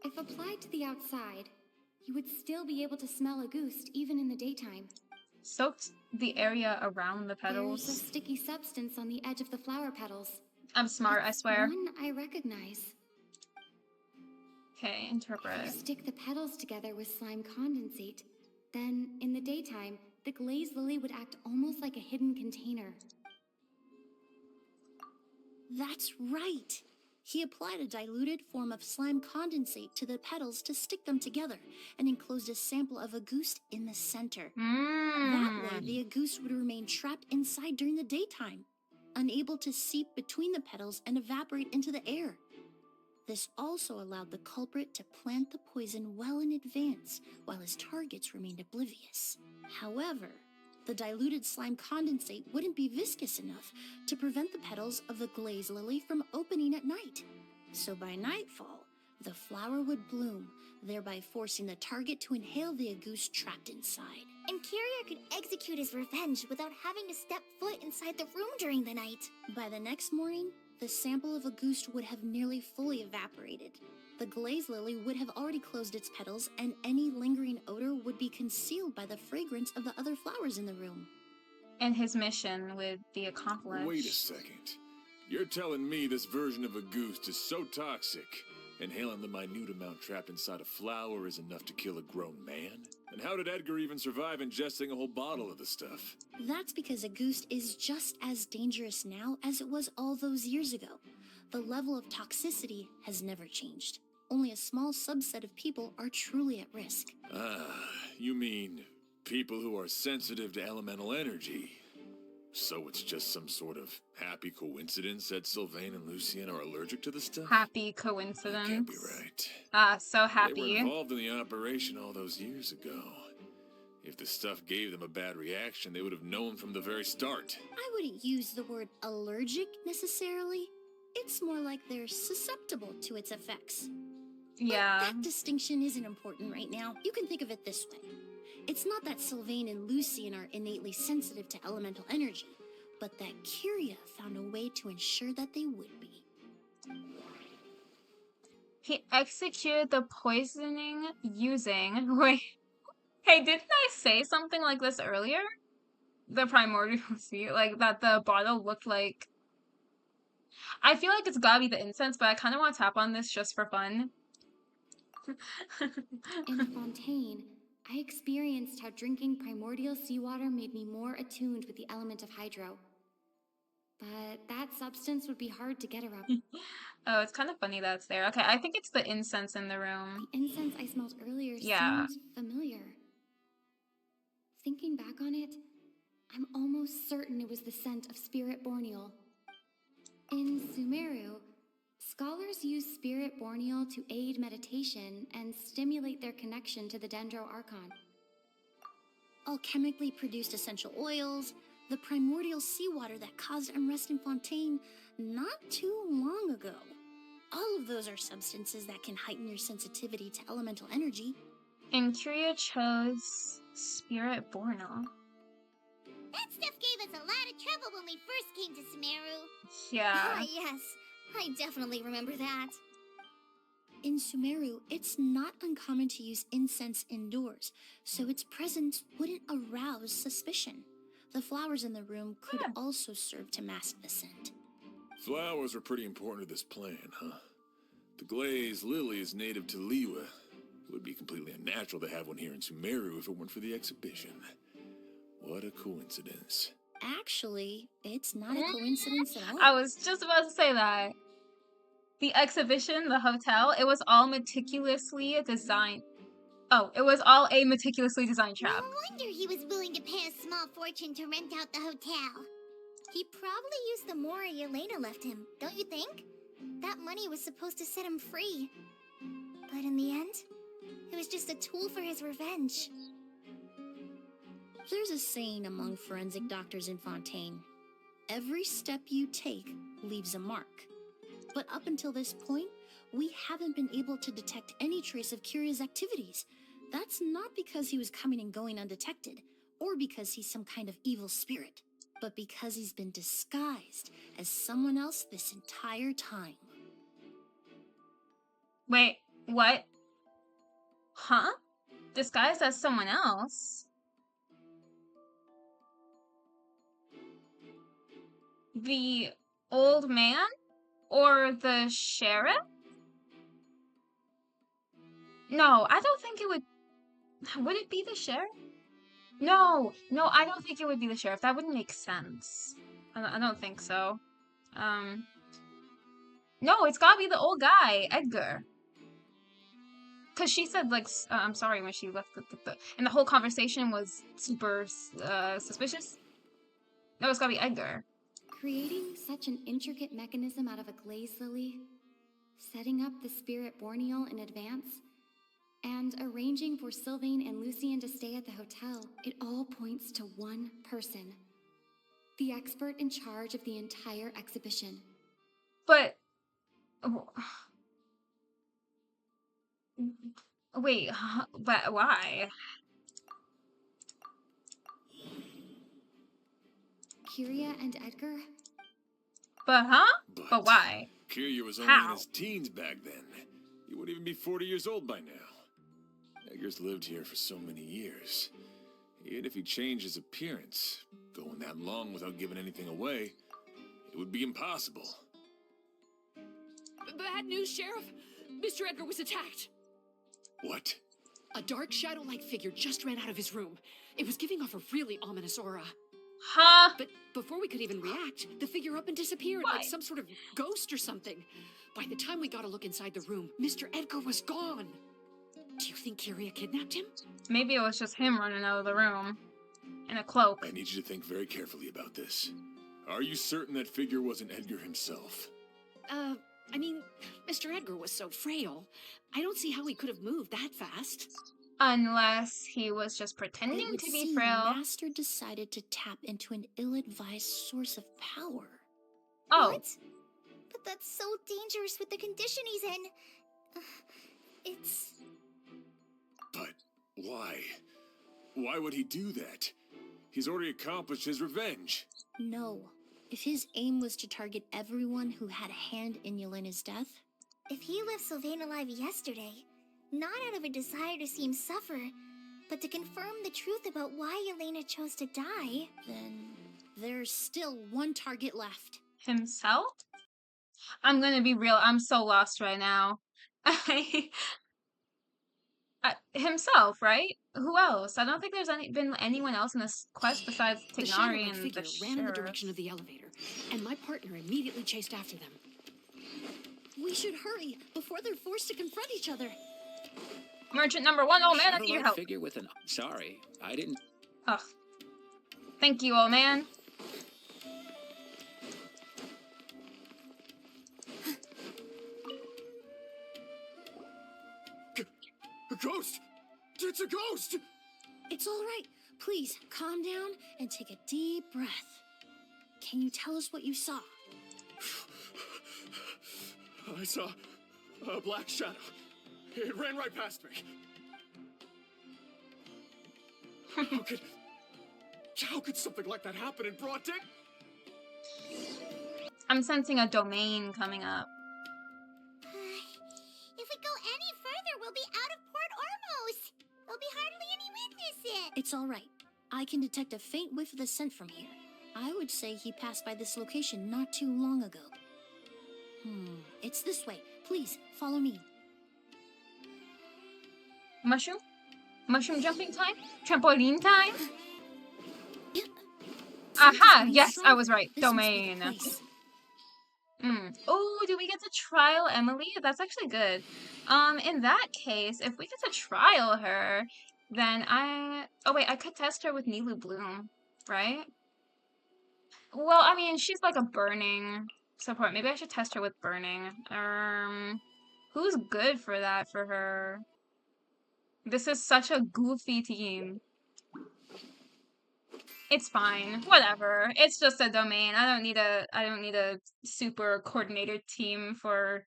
If applied to the outside, you would still be able to smell a goose even in the daytime. Soaked the area around the petals. There's a sticky substance on the edge of the flower petals. I'm smart, I swear. One I recognize. Okay, You interpret. stick the petals together with slime condensate. Then, in the daytime, the glazed lily would act almost like a hidden container. That's right. He applied a diluted form of slime condensate to the petals to stick them together and enclosed a sample of agouste in the center. That way, the agouste would remain trapped inside during the daytime, unable to seep between the petals and evaporate into the air. This also allowed the culprit to plant the poison well in advance, while his targets remained oblivious. However, the diluted slime condensate wouldn't be viscous enough to prevent the petals of the glazed lily from opening at night. So by nightfall, the flower would bloom, thereby forcing the target to inhale the agouste trapped inside. And Kyria could execute his revenge without having to step foot inside the room during the night. By the next morning, the sample of agouste would have nearly fully evaporated. The glazed lily would have already closed its petals, and any lingering odor would be concealed by the fragrance of the other flowers in the room. And his mission would be accomplished. Wait a second. You're telling me this version of agouste is so toxic, inhaling the minute amount trapped inside a flower is enough to kill a grown man? And how did Edgar even survive ingesting a whole bottle of the stuff? That's because agouste is just as dangerous now as it was all those years ago. The level of toxicity has never changed. Only a small subset of people are truly at risk. Ah, you mean people who are sensitive to elemental energy. So it's just some sort of happy coincidence that Sylvain and Lucien are allergic to the stuff? Happy coincidence. That can't be right. Ah, so They were happy. involved in the operation all those years ago. If the stuff gave them a bad reaction, they would have known from the very start. I wouldn't use the word allergic necessarily. It's more like they're susceptible to its effects. Yeah. But that distinction isn't important right now. You can think of it this way. It's not that Sylvain and Lucien are innately sensitive to elemental energy, but that Kyria found a way to ensure that they would be. He executed the poisoning using... Wait. Hey, didn't I say something like this earlier? The primordial sea, like that the bottle looked like... I feel like it's gotta be the incense, but I kind of want to tap on this just for fun. In Fontaine, I experienced how drinking primordial seawater made me more attuned with the element of hydro. But that substance would be hard to get around. Oh, it's kind of funny that it's there. Okay, I think it's the incense in the room. The incense I smelled earlier Yeah. seemed familiar. Thinking back on it, I'm almost certain it was the scent of Spirit Borneal. In Sumeru, scholars use Spirit Borneal to aid meditation and stimulate their connection to the Dendro Archon. Alchemically produced essential oils, the primordial seawater that caused unrest in Fontaine not too long ago. All of those are substances that can heighten your sensitivity to elemental energy. And Kyria chose Spirit Borneal. That stuff gave us a lot of trouble when we first came to Sumeru. Yeah. Ah, yes. I definitely remember that. In Sumeru, it's not uncommon to use incense indoors, so its presence wouldn't arouse suspicion. The flowers in the room could also serve to mask the scent. Flowers are pretty important to this plan, huh? The glazed lily is native to Liwa. It would be completely unnatural to have one here in Sumeru if it weren't for the exhibition. What a coincidence. Actually, it's not a coincidence at all. I was just about to say that. The exhibition, the hotel, it was all meticulously designed. Oh, it was all a meticulously designed trap. No wonder he was willing to pay a small fortune to rent out the hotel. He probably used the Mora Yelena left him, don't you think? That money was supposed to set him free. But in the end, it was just a tool for his revenge. There's a saying among forensic doctors in Fontaine. Every step you take leaves a mark. But up until this point, we haven't been able to detect any trace of Kyria's activities. That's not because he was coming and going undetected, or because he's some kind of evil spirit, but because he's been disguised as someone else this entire time. Wait, what? Huh? Disguised as someone else? The old man? Or the sheriff? No, I don't think it would. Would it be the sheriff? No, I don't think it would be the sheriff. That wouldn't make sense. I don't think so. No, it's gotta be the old guy, Edgar. Because she said, like, I'm sorry when she left and the whole conversation was super suspicious. No, it's gotta be Edgar. Creating such an intricate mechanism out of a glaze lily, setting up the spirit Borneal in advance, and arranging for Sylvain and Lucien to stay at the hotel, it all points to one person. The expert in charge of the entire exhibition. But... Wait, but why? Kyria and Edgar? But But why? Kyria was only in his teens back then. He wouldn't even be 40 years old by now. Edgar's lived here for so many years. Even if he changed his appearance, going that long without giving anything away, it would be impossible. Bad news, Sheriff. Mr. Edgar was attacked. What? A dark shadow-like figure just ran out of his room. It was giving off a really ominous aura. Huh? But before we could even react, the figure up and disappeared like some sort of ghost or something. By the time we got a look inside the room, Mr. Edgar was gone. Do you think Kyria kidnapped him? Maybe it was just him running out of the room. In a cloak. I need you to think very carefully about this. Are you certain that figure wasn't Edgar himself? I mean, Mr. Edgar was so frail. I don't see how he could have moved that fast. Unless he was just pretending to be frail. The master decided to tap into an ill-advised source of power. Oh. What? But that's so dangerous with the condition he's in. It's... But why? Why would he do that? He's already accomplished his revenge. No. If his aim was to target everyone who had a hand in Yelena's death... If he left Sylvain alive yesterday, not out of a desire to see him suffer, but to confirm the truth about why Yelena chose to die... Then there's still one target left. Himself? I'm gonna be real, I'm so lost right now. Himself, right? Who else? I don't think there's been anyone else in this quest besides Tignari and the sheriff. Ran in the direction of the elevator, and my partner immediately chased after them. We should hurry before they're forced to confront each other. Merchant number one, old man, I need your help. Figure with an... Sorry, I didn't... Ugh. Thank you, old man. A ghost! It's a ghost! It's all right. Please, calm down and take a deep breath. Can you tell us what you saw? I saw a black shadow. It ran right past me. How could something like that happen in broad day? I'm sensing a domain coming up. If we go any further, we'll be out of Port Ormos. There'll be hardly any witnesses. It's all right. I can detect a faint whiff of the scent from here. I would say he passed by this location not too long ago. It's this way. Please, follow me. Mushroom? Mushroom jumping time? Trampoline time? Aha! Yes, I was right. Domain. Oh, do we get to trial Emilie? That's actually good. In that case, if we get to trial her, then oh wait, I could test her with Nilou Bloom, right? Well, I mean, she's like a burning support. Maybe I should test her with burning. Who's good for that for her? This is such a goofy team. It's fine. Whatever. It's just a domain. I don't need a super coordinated team for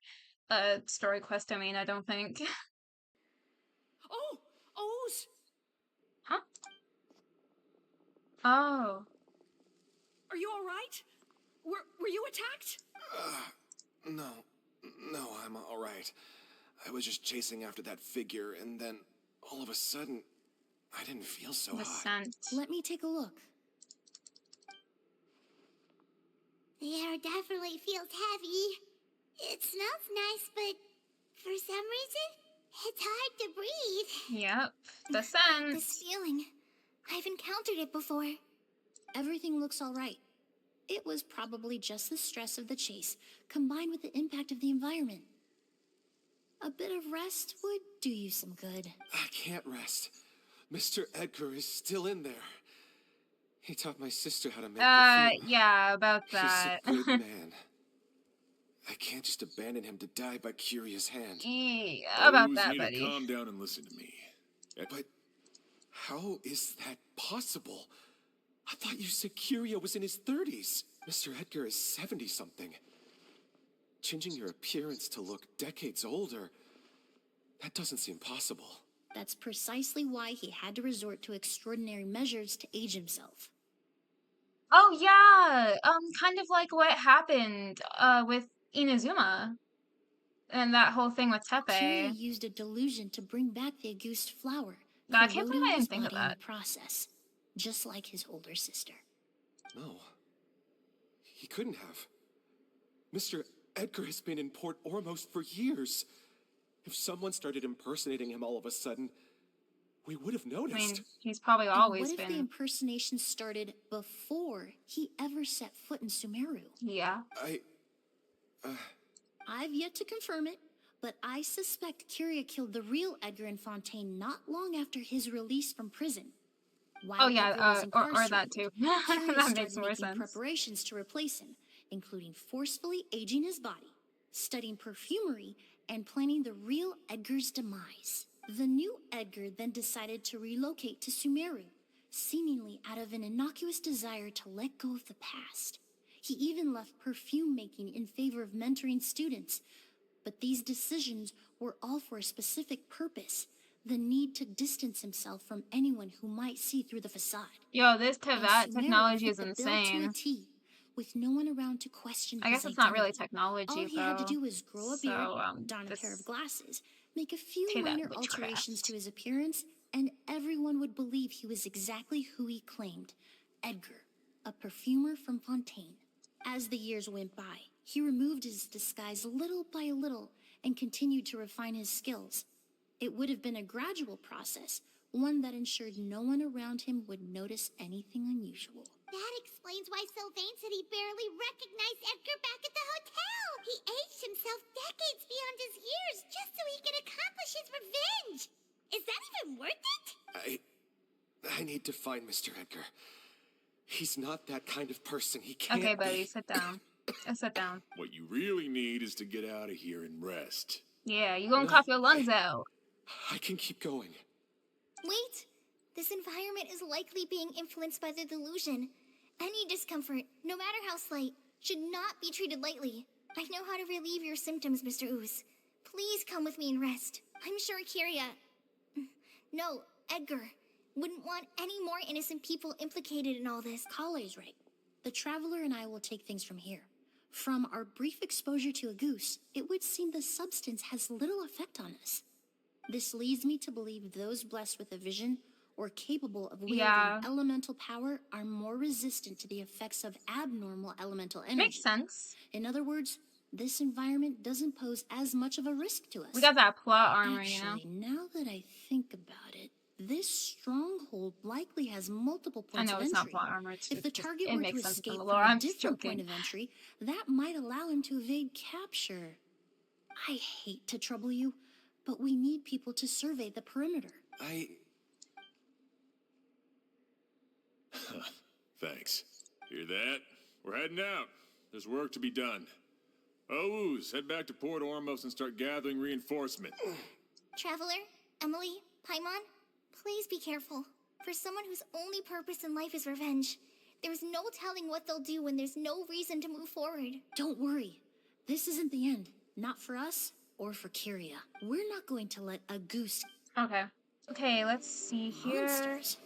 a story quest domain, I don't think. Oh! O's! Huh? Oh. Are you alright? Were you attacked? No, I'm alright. I was just chasing after that figure, and then all of a sudden, I didn't feel so hot. Scent. Let me take a look. The air definitely feels heavy. It smells nice, but for some reason, it's hard to breathe. Yep, the This sense. feeling. I've encountered it before. Everything looks all right. It was probably just the stress of the chase, combined with the impact of the environment. A bit of rest would do you some good. I can't rest. Mr. Edgar is still in there. He taught my sister how to make perfume. Yeah, about that. He's a good man. I can't just abandon him to die by Curia's hand. Yeah, about that, you buddy. need to calm down and listen to me. But how is that possible? I thought you said Curia was in his 30s. Mr. Edgar is 70-something. Changing your appearance to look decades older, that doesn't seem possible. That's precisely why he had to resort to extraordinary measures to age himself. Oh yeah, kind of like what happened with Inazuma and that whole thing with Curia Tepe. used a delusion to bring back the Auguste flower, I can't corroding believe I his didn't think of body in that. the process, just like his older sister. No. He couldn't have. Mr. Edgar has been in Port Ormos for years. If someone started impersonating him all of a sudden, we would have noticed. I mean, he's probably And always what if been. the impersonation started before he ever set foot in Sumeru? Yeah. I've yet to confirm it, but I suspect Curia killed the real Edgar in Fontaine not long after his release from prison. While Oh yeah, Edgar was or that too. Curia That started makes more making sense. preparations to replace him, including forcefully aging his body, studying perfumery, and planning the real Edgar's demise. The new Edgar then decided to relocate to Sumeru, seemingly out of an innocuous desire to let go of the past. He even left perfume making in favor of mentoring students. But these decisions were all for a specific purpose: the need to distance himself from anyone who might see through the facade. Yo, this to And that Sumeru technology fit is the bill to a insane. T, with no one around to question I his guess it's not really identity. technology All he though. had to do was grow a beard, don a this pair of glasses, make a few to that minor alterations witchcraft. to his appearance, and everyone would believe he was exactly who he claimed: Edgar, a perfumer from Fontaine. As the years went by, he removed his disguise little by little and continued to refine his skills. It would have been a gradual process, one that ensured no one around him would notice anything unusual. That explains why Sylvain said he barely recognized Edgar back at the hotel. He aged himself decades beyond his years just so he could accomplish his revenge. Is that even worth it? I need to find Mr. Edgar. He's not that kind of person. He can't Okay, buddy, be. sit down. Sit down. What you really need is to get out of here and rest. Yeah, you gonna cough your lungs out. I can keep going. Wait! This environment is likely being influenced by the delusion. Any discomfort, no matter how slight, should not be treated lightly. I know how to relieve your symptoms, Mr. Ooze. Please come with me and rest. I'm sure Kyria... No, Edgar wouldn't want any more innocent people implicated in all this. Kale's right. The Traveler and I will take things from here. From our brief exposure to a goose, it would seem the substance has little effect on us. This leads me to believe those blessed with a vision or capable of wielding elemental power are more resistant to the effects of abnormal elemental energy. Makes sense. In other words, this environment doesn't pose as much of a risk to us. We got that plot armor, Actually, you know? now that I think about it, this stronghold likely has multiple points I know of it's entry. not plot armor. If the target it were makes to sense escape from the from lore. a I'm just different joking. point of entry, that might allow him to evade capture. I hate to trouble you, but we need people to survey the perimeter. Thanks. Hear that? We're heading out. There's work to be done. Ooze, head back to Port Ormos and start gathering reinforcement. Traveler, Emilie, Paimon, please be careful. For someone whose only purpose in life is revenge, there's no telling what they'll do when there's no reason to move forward. Don't worry. This isn't the end. Not for us or for Kyria. We're not going to let a goose... Okay. Okay, let's see here. Monsters.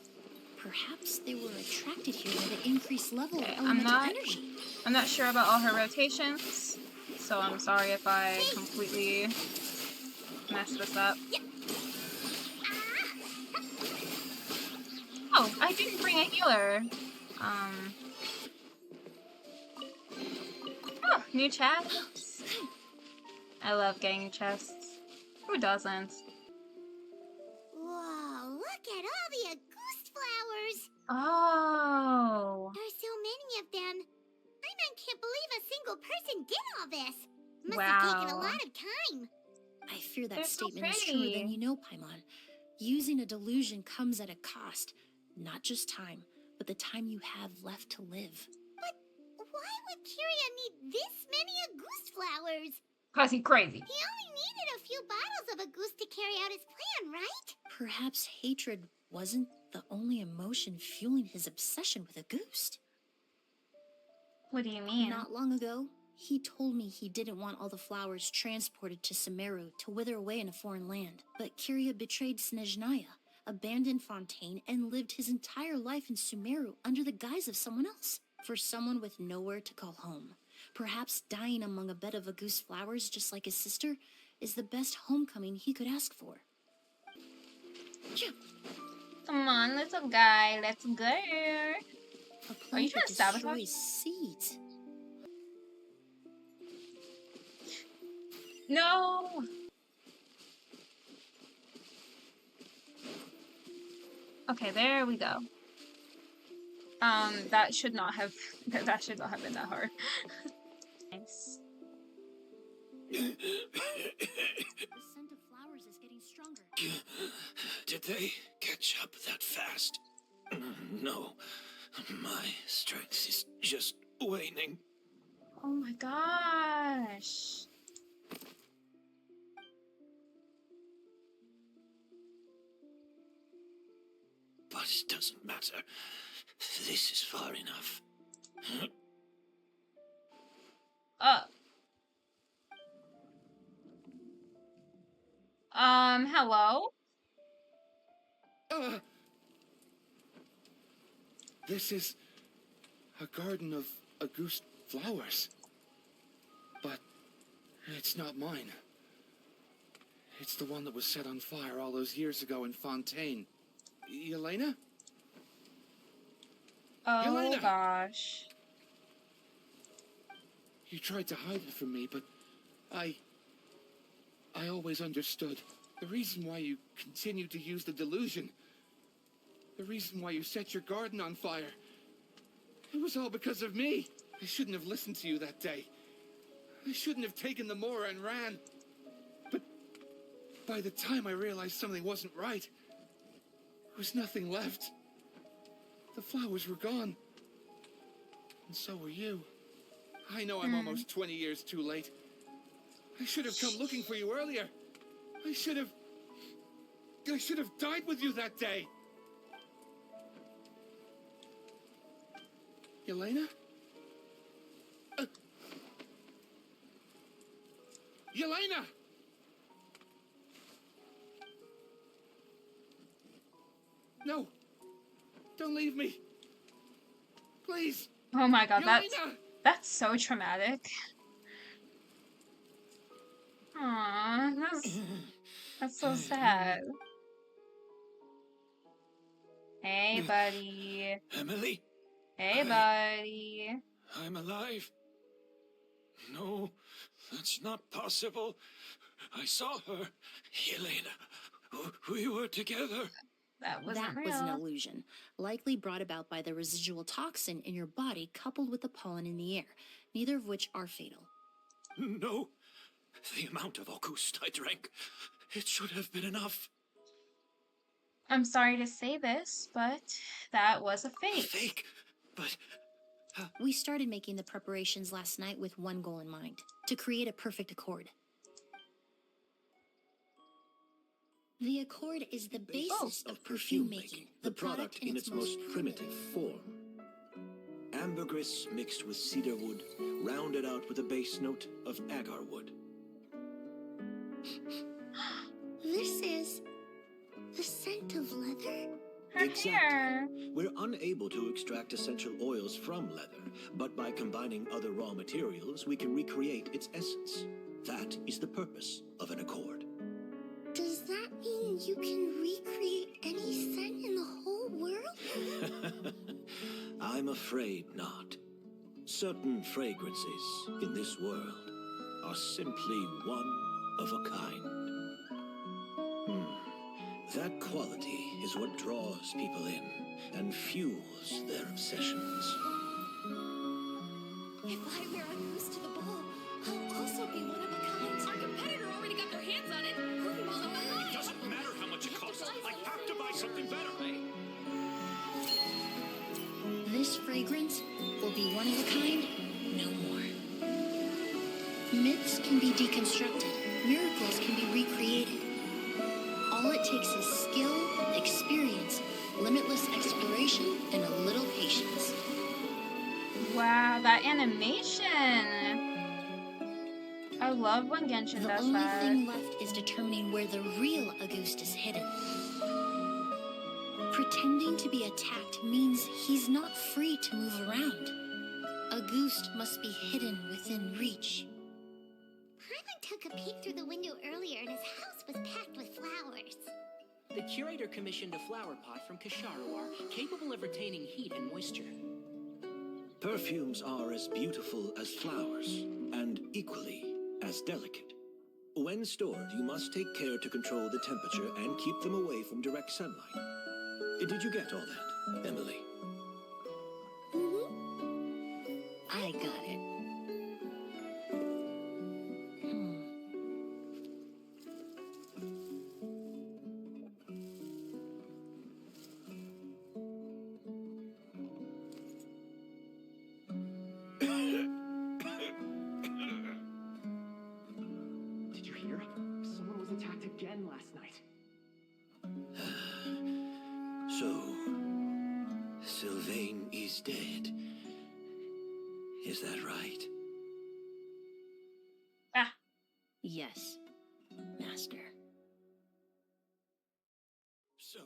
Perhaps they were attracted here by the increased level of elemental energy. I'm not sure about all her rotations, so I'm sorry if I completely messed this up. Oh, I didn't bring a healer. Oh, new chat. I love getting chests. Who doesn't? Whoa, look at all the Auguste flowers! Oh. There are so many of them. I can't believe a single person did all this. Must have taken a Wow. lot of time. I fear that They're so statement is truer than pretty. you know, Paimon. Using a delusion comes at a cost. Not just time, but the time you have left to live. But why would Kiria need this many Auguste flowers? Cause he's crazy. He only needed a few bottles of Auguste to carry out his plan, right? Perhaps hatred wasn't the only emotion fueling his obsession with Auguste. What do you mean? Not long ago, he told me he didn't want all the flowers transported to Sumeru to wither away in a foreign land. But Kiria betrayed Snezhnaya, abandoned Fontaine, and lived his entire life in Sumeru under the guise of someone else. For someone with nowhere to call home. Perhaps dying among a bed of Auguste flowers just like his sister is the best homecoming he could ask for. Come on, little guy, let's go. A Are you plant trying that to sabotage? destroys seeds. No. Okay, there we go. That should not have been that hard. Nice. The scent of flowers is getting stronger. Did they catch up that fast? No. My strength is just waning. Oh my gosh. But it doesn't matter. This is far enough. Hello? This is a garden of Auguste flowers. But it's not mine. It's the one that was set on fire all those years ago in Fontaine. Yelena? Oh Yelena! gosh. You tried to hide it from me, but I always understood. The reason why you continued to use the delusion. The reason why you set your garden on fire. It was all because of me. I shouldn't have listened to you that day. I shouldn't have taken the Mora and ran. But by the time I realized something wasn't right, there was nothing left. The flowers were gone. And so were you. I know I'm almost 20 years too late. I should have come looking for you earlier. I should have died with you that day. Yelena? Yelena! No! Don't leave me! Please! Oh my god, Yelena! that's so traumatic. Aww, that's so sad. Hey, buddy. Emilie? Hey, buddy. I'm alive. No, that's not possible. I saw her. Yelena. We were together. That wasn't That real. was an illusion, likely brought about by the residual toxin in your body coupled with the pollen in the air, neither of which are fatal. No. The amount of Auguste I drank, it should have been enough. I'm sorry to say this, but that was a fake. Fake? But... We started making the preparations last night with one goal in mind, to create a perfect accord. The accord is the basis of perfume making, the product in its most primitive form. Ambergris mixed with cedarwood, rounded out with a base note of agarwood. This is the scent of leather? Exactly. We're unable to extract essential oils from leather, but by combining other raw materials, we can recreate its essence. That is the purpose of an accord. Does that mean you can recreate any scent in the whole world? I'm afraid not. Certain fragrances in this world are simply one of a kind. That quality is what draws people in and fuels their obsessions. If I wear a goose to the ball, I'll also be one of a kind. Our competitor already got their hands on it. It doesn't matter how much it costs. I have to buy something better. This fragrance will be one of a kind no more. Myths can be deconstructed. Miracles can be recreated. All it takes is skill, experience, limitless exploration, and a little patience. Wow, that animation! I love when Genshin does that. The only thing left is determining where the real Auguste is hidden. Pretending to be attacked means he's not free to move around. Auguste must be hidden within reach. Paimon took a peek through the window earlier and his house was packed with flowers. The curator commissioned a flower pot from Kasharawar, capable of retaining heat and moisture. Perfumes are as beautiful as flowers, and equally as delicate. When stored, you must take care to control the temperature and keep them away from direct sunlight. Did you get all that, Emilie? I got it. Did you hear? Someone was attacked again last night. So, Sylvain is dead. Is that right? Ah. Yes, Master. So,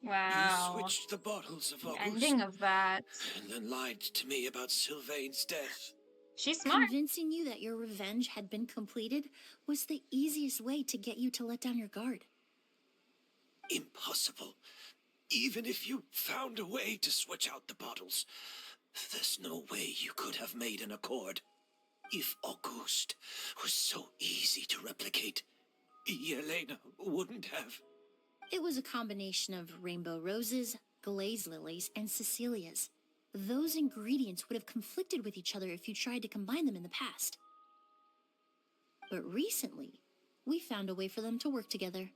Wow. you switched the bottles of The August ending of that. and then lied to me about Sylvain's death. She's smart. Convincing you that your revenge had been completed was the easiest way to get you to let down your guard. Impossible. Even if you found a way to switch out the bottles, there's no way you could have made an accord. If Auguste was so easy to replicate, Yelena wouldn't have. It was a combination of rainbow roses, glaze lilies, and Cecilias. Those ingredients would have conflicted with each other if you tried to combine them in the past. But recently, we found a way for them to work together.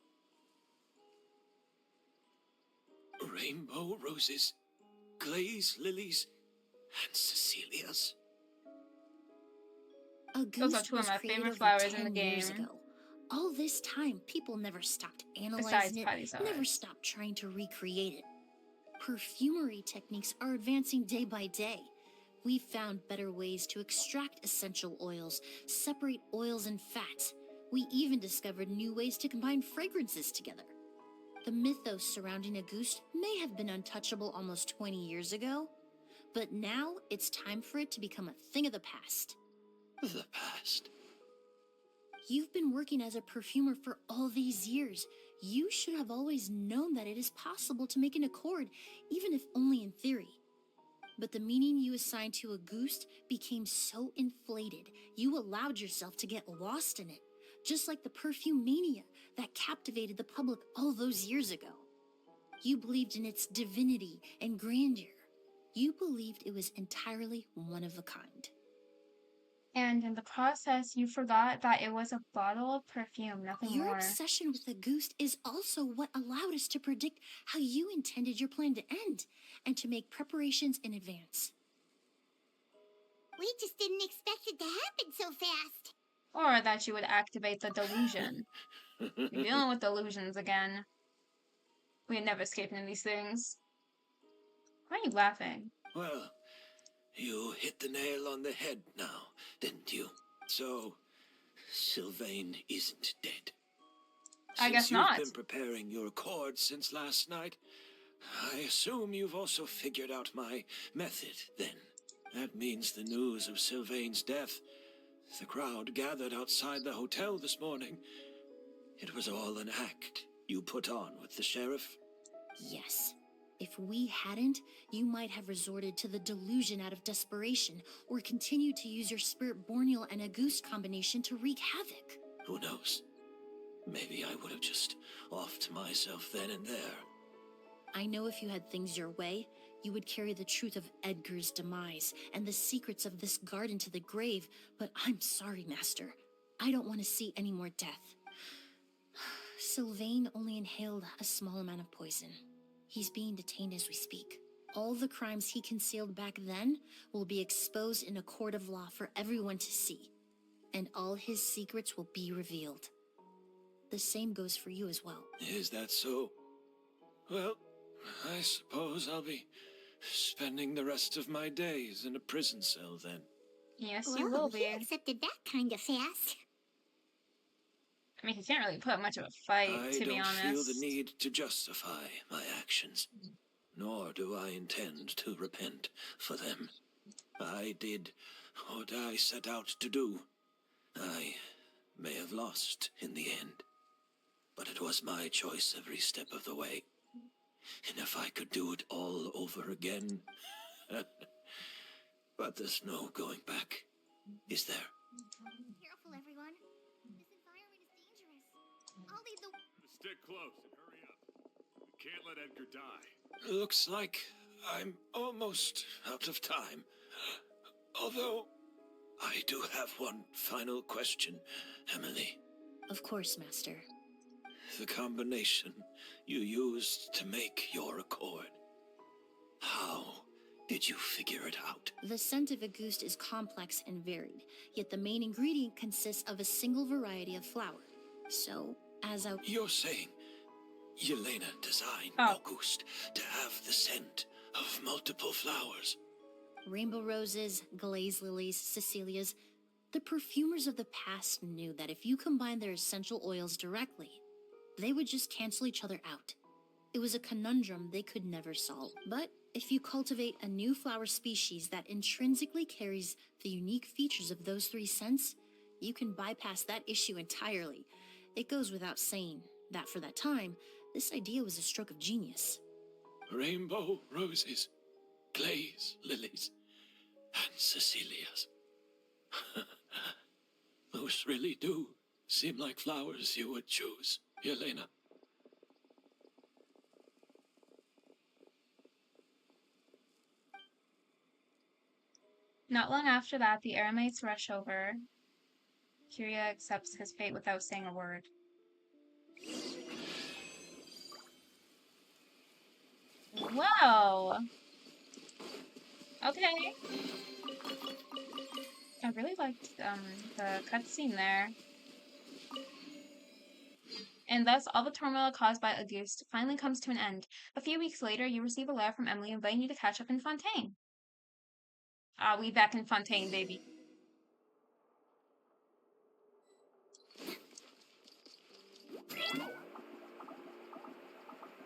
Rainbow roses, glaze lilies, and Cecilias. Those are two of my favorite flowers in the game. All this time, people never stopped Besides analyzing Patty it, never Sauce. stopped trying to recreate it. Perfumery techniques are advancing day by day. We've found better ways to extract essential oils, separate oils and fats. We even discovered new ways to combine fragrances together. The mythos surrounding Auguste may have been untouchable almost 20 years ago, but now it's time for it to become a thing of the past. The past? You've been working as a perfumer for all these years. You should have always known that it is possible to make an accord, even if only in theory. But the meaning you assigned to Auguste became so inflated, you allowed yourself to get lost in it, just like the perfume mania that captivated the public all those years ago. You believed in its divinity and grandeur. You believed it was entirely one of a kind. And in the process, you forgot that it was a bottle of perfume, nothing Your more. obsession with Auguste is also what allowed us to predict how you intended your plan to end, and to make preparations in advance. We just didn't expect it to happen so fast. Or that you would activate the delusion. You're dealing with delusions again. We had never escaped any of these things. Why are you laughing? Well, you hit the nail on the head now, didn't you? So, Sylvain isn't dead. I guess Since not. You've been preparing your accord since last night, I assume you've also figured out my method, then. That means the news of Sylvain's death. The crowd gathered outside the hotel this morning. It was all an act you put on with the sheriff? Yes. If we hadn't, you might have resorted to the delusion out of desperation, or continued to use your spirit borneal and Auguste combination to wreak havoc. Who knows? Maybe I would have just offed myself then and there. I know if you had things your way, you would carry the truth of Edgar's demise and the secrets of this garden to the grave, but I'm sorry, Master. I don't want to see any more death. Sylvain only inhaled a small amount of poison. He's being detained as we speak. All the crimes he concealed back then will be exposed in a court of law for everyone to see, and all his secrets will be revealed. The same goes for you as well. Is that so? Well, I suppose I'll be spending the rest of my days in a prison cell then. Yes, you will be. He accepted that kind of fast. I mean, he can't really put much of a fight, to be honest. I don't feel the need to justify my actions, nor do I intend to repent for them. I did what I set out to do. I may have lost in the end, but it was my choice every step of the way. And if I could do it all over again... But there's no going back, is there? Careful, everyone. This environment is dangerous. I'll lead the... Stick close and hurry up. We can't let Edgar die. Looks like I'm almost out of time. Although, I do have one final question, Emilie. Of course, Master. The combination you used to make your accord. How did you figure it out? The scent of Auguste is complex and varied, yet the main ingredient consists of a single variety of flower. So, as a... You're saying Yelena designed Auguste to have the scent of multiple flowers? Rainbow roses, glaze lilies, Cecilias. The perfumers of the past knew that if you combine their essential oils directly, they would just cancel each other out. It was a conundrum they could never solve. But if you cultivate a new flower species that intrinsically carries the unique features of those three scents, you can bypass that issue entirely. It goes without saying that for that time, this idea was a stroke of genius. Rainbow roses, glaze lilies, and Cecilias. Those really do seem like flowers you would choose, Yelena. Not long after that, the Eremites rush over. Kyria accepts his fate without saying a word. Whoa! Okay. I really liked the cutscene there. And thus, all the turmoil caused by Auguste finally comes to an end. A few weeks later, you receive a letter from Emilie inviting you to catch up in Fontaine. We back in Fontaine, baby.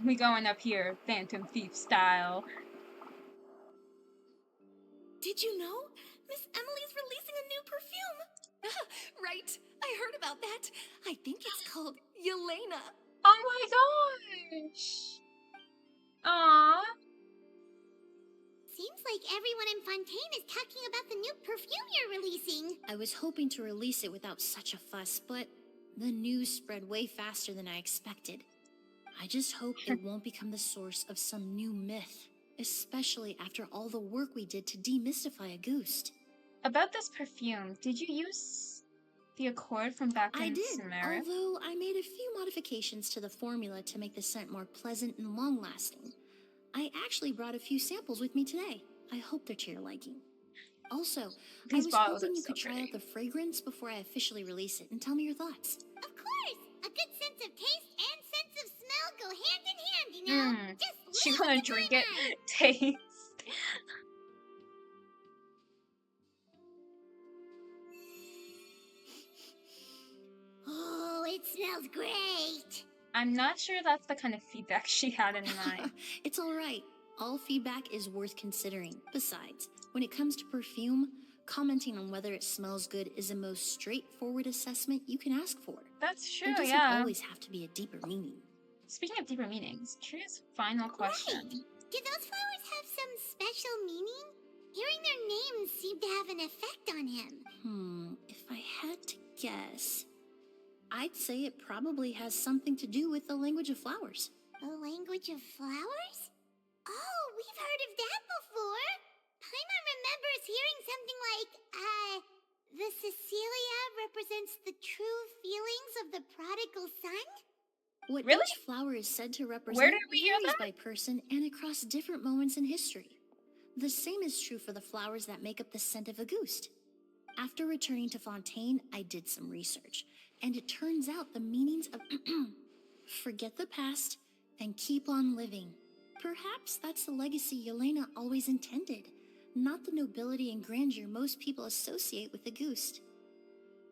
We going up here, Phantom Thief style. Did you know? Miss Emily's releasing a new perfume. Right, I heard about that. I think it's called Yelena. Oh my gosh! Aww. Seems like everyone in Fontaine is talking about the new perfume you're releasing. I was hoping to release it without such a fuss, but the news spread way faster than I expected. I just hope it won't become the source of some new myth, especially after all the work we did to demystify Auguste. About this perfume, did you use the accord from back in I did, Sumeru? although I made a few modifications to the formula to make the scent more pleasant and long-lasting. I actually brought a few samples with me today. I hope they're to your liking. Also, I was hoping you could try out the fragrance before I officially release it and tell me your thoughts. Of course! A good sense of taste and sense of smell go hand in hand, you know? Just She's gonna drink it. Taste. Oh, it smells great! I'm not sure that's the kind of feedback she had in mind. It's alright. All feedback is worth considering. Besides, when it comes to perfume, commenting on whether it smells good is the most straightforward assessment you can ask for. That's true, There doesn't yeah. always have to be a deeper meaning. Speaking of deeper meanings, curious final question. Right. Do those flowers have some special meaning? Hearing their names seemed to have an effect on him. If I had to guess, I'd say it probably has something to do with the language of flowers. The language of flowers? Oh, we've heard of that before. Paimon remembers hearing something like, the Cecilia represents the true feelings of the prodigal son? What Really? each flower is said to Where represent did we hear varies that? by person and across different moments in history. The same is true for the flowers that make up the scent of Auguste. After returning to Fontaine, I did some research, and it turns out the meanings of forget the past and keep on living. Perhaps that's the legacy Yelena always intended, not the nobility and grandeur most people associate with Auguste.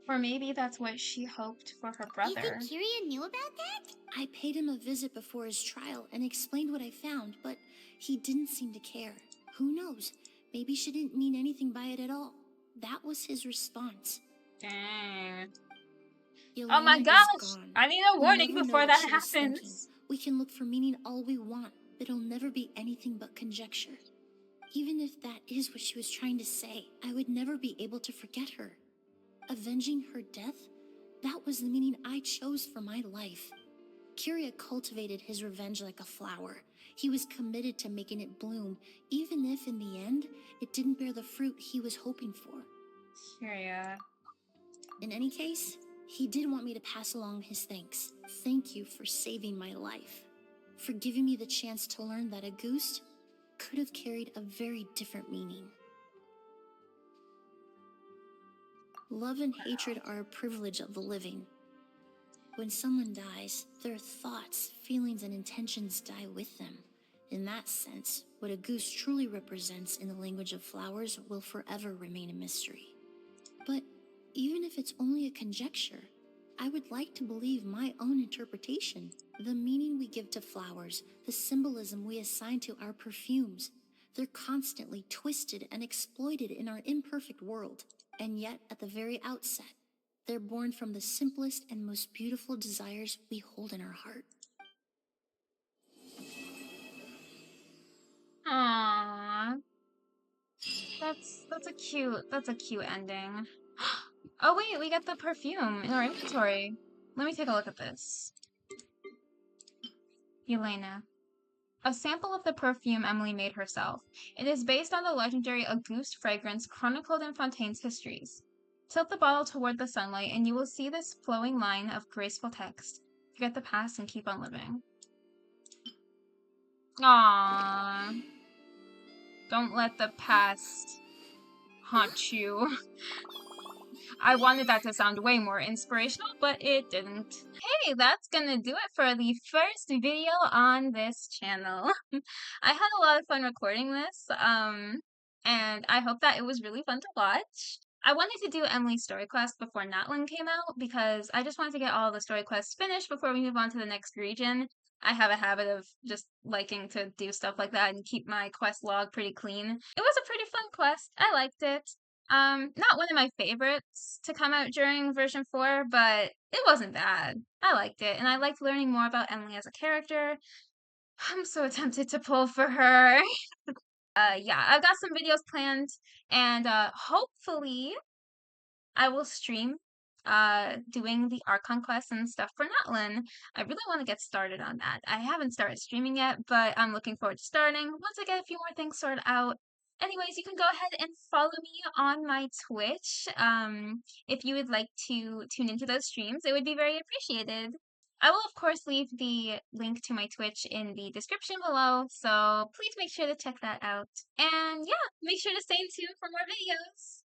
Or maybe that's what she hoped for her You brother. think Kiria knew about that? I paid him a visit before his trial and explained what I found, but he didn't seem to care. Who knows? Maybe she didn't mean anything by it at all. That was his response. Dang. Yelena Oh my is gosh! gone. I need a We'll warning never know before what that she was thinking. happens. We can look for meaning all we want, but it'll never be anything but conjecture. Even if that is what she was trying to say, I would never be able to forget her. Avenging her death? That was the meaning I chose for my life. Kiria cultivated his revenge like a flower. He was committed to making it bloom, even if in the end, it didn't bear the fruit he was hoping for. Kiria. In any case, he did want me to pass along his thanks. Thank you for saving my life. For giving me the chance to learn that Auguste could have carried a very different meaning. Love and hatred are a privilege of the living. When someone dies, their thoughts, feelings, and intentions die with them. In that sense, what Auguste truly represents in the language of flowers will forever remain a mystery. But even if it's only a conjecture, I would like to believe my own interpretation. The meaning we give to flowers, the symbolism we assign to our perfumes, they're constantly twisted and exploited in our imperfect world. And yet, at the very outset, they're born from the simplest and most beautiful desires we hold in our heart. Aww. That's a cute ending. Oh wait, we got the perfume in our inventory. Let me take a look at this. Yelena. A sample of the perfume Emilie made herself. It is based on the legendary Auguste fragrance chronicled in Fontaine's histories. Tilt the bottle toward the sunlight and you will see this flowing line of graceful text. Forget the past and keep on living. Aww. Don't let the past haunt you. I wanted that to sound way more inspirational, but it didn't. Hey, that's gonna do it for the first video on this channel. I had a lot of fun recording this, and I hope that it was really fun to watch. I wanted to do Emilie's Story Quest before Natlan came out because I just wanted to get all the story quests finished before we move on to the next region. I have a habit of just liking to do stuff like that and keep my quest log pretty clean. It was a pretty fun quest. I liked it. Not one of my favorites to come out during version 4, but it wasn't bad. I liked it, and I liked learning more about Emilie as a character. I'm so tempted to pull for her. Yeah, I've got some videos planned, and hopefully I will stream doing the Archon quests and stuff for Natlan. I really want to get started on that. I haven't started streaming yet, but I'm looking forward to starting once I get a few more things sorted out. Anyways, you can go ahead and follow me on my Twitch. If you would like to tune into those streams, it would be very appreciated. I will, of course, leave the link to my Twitch in the description below, so please make sure to check that out. And yeah, make sure to stay tuned for more videos.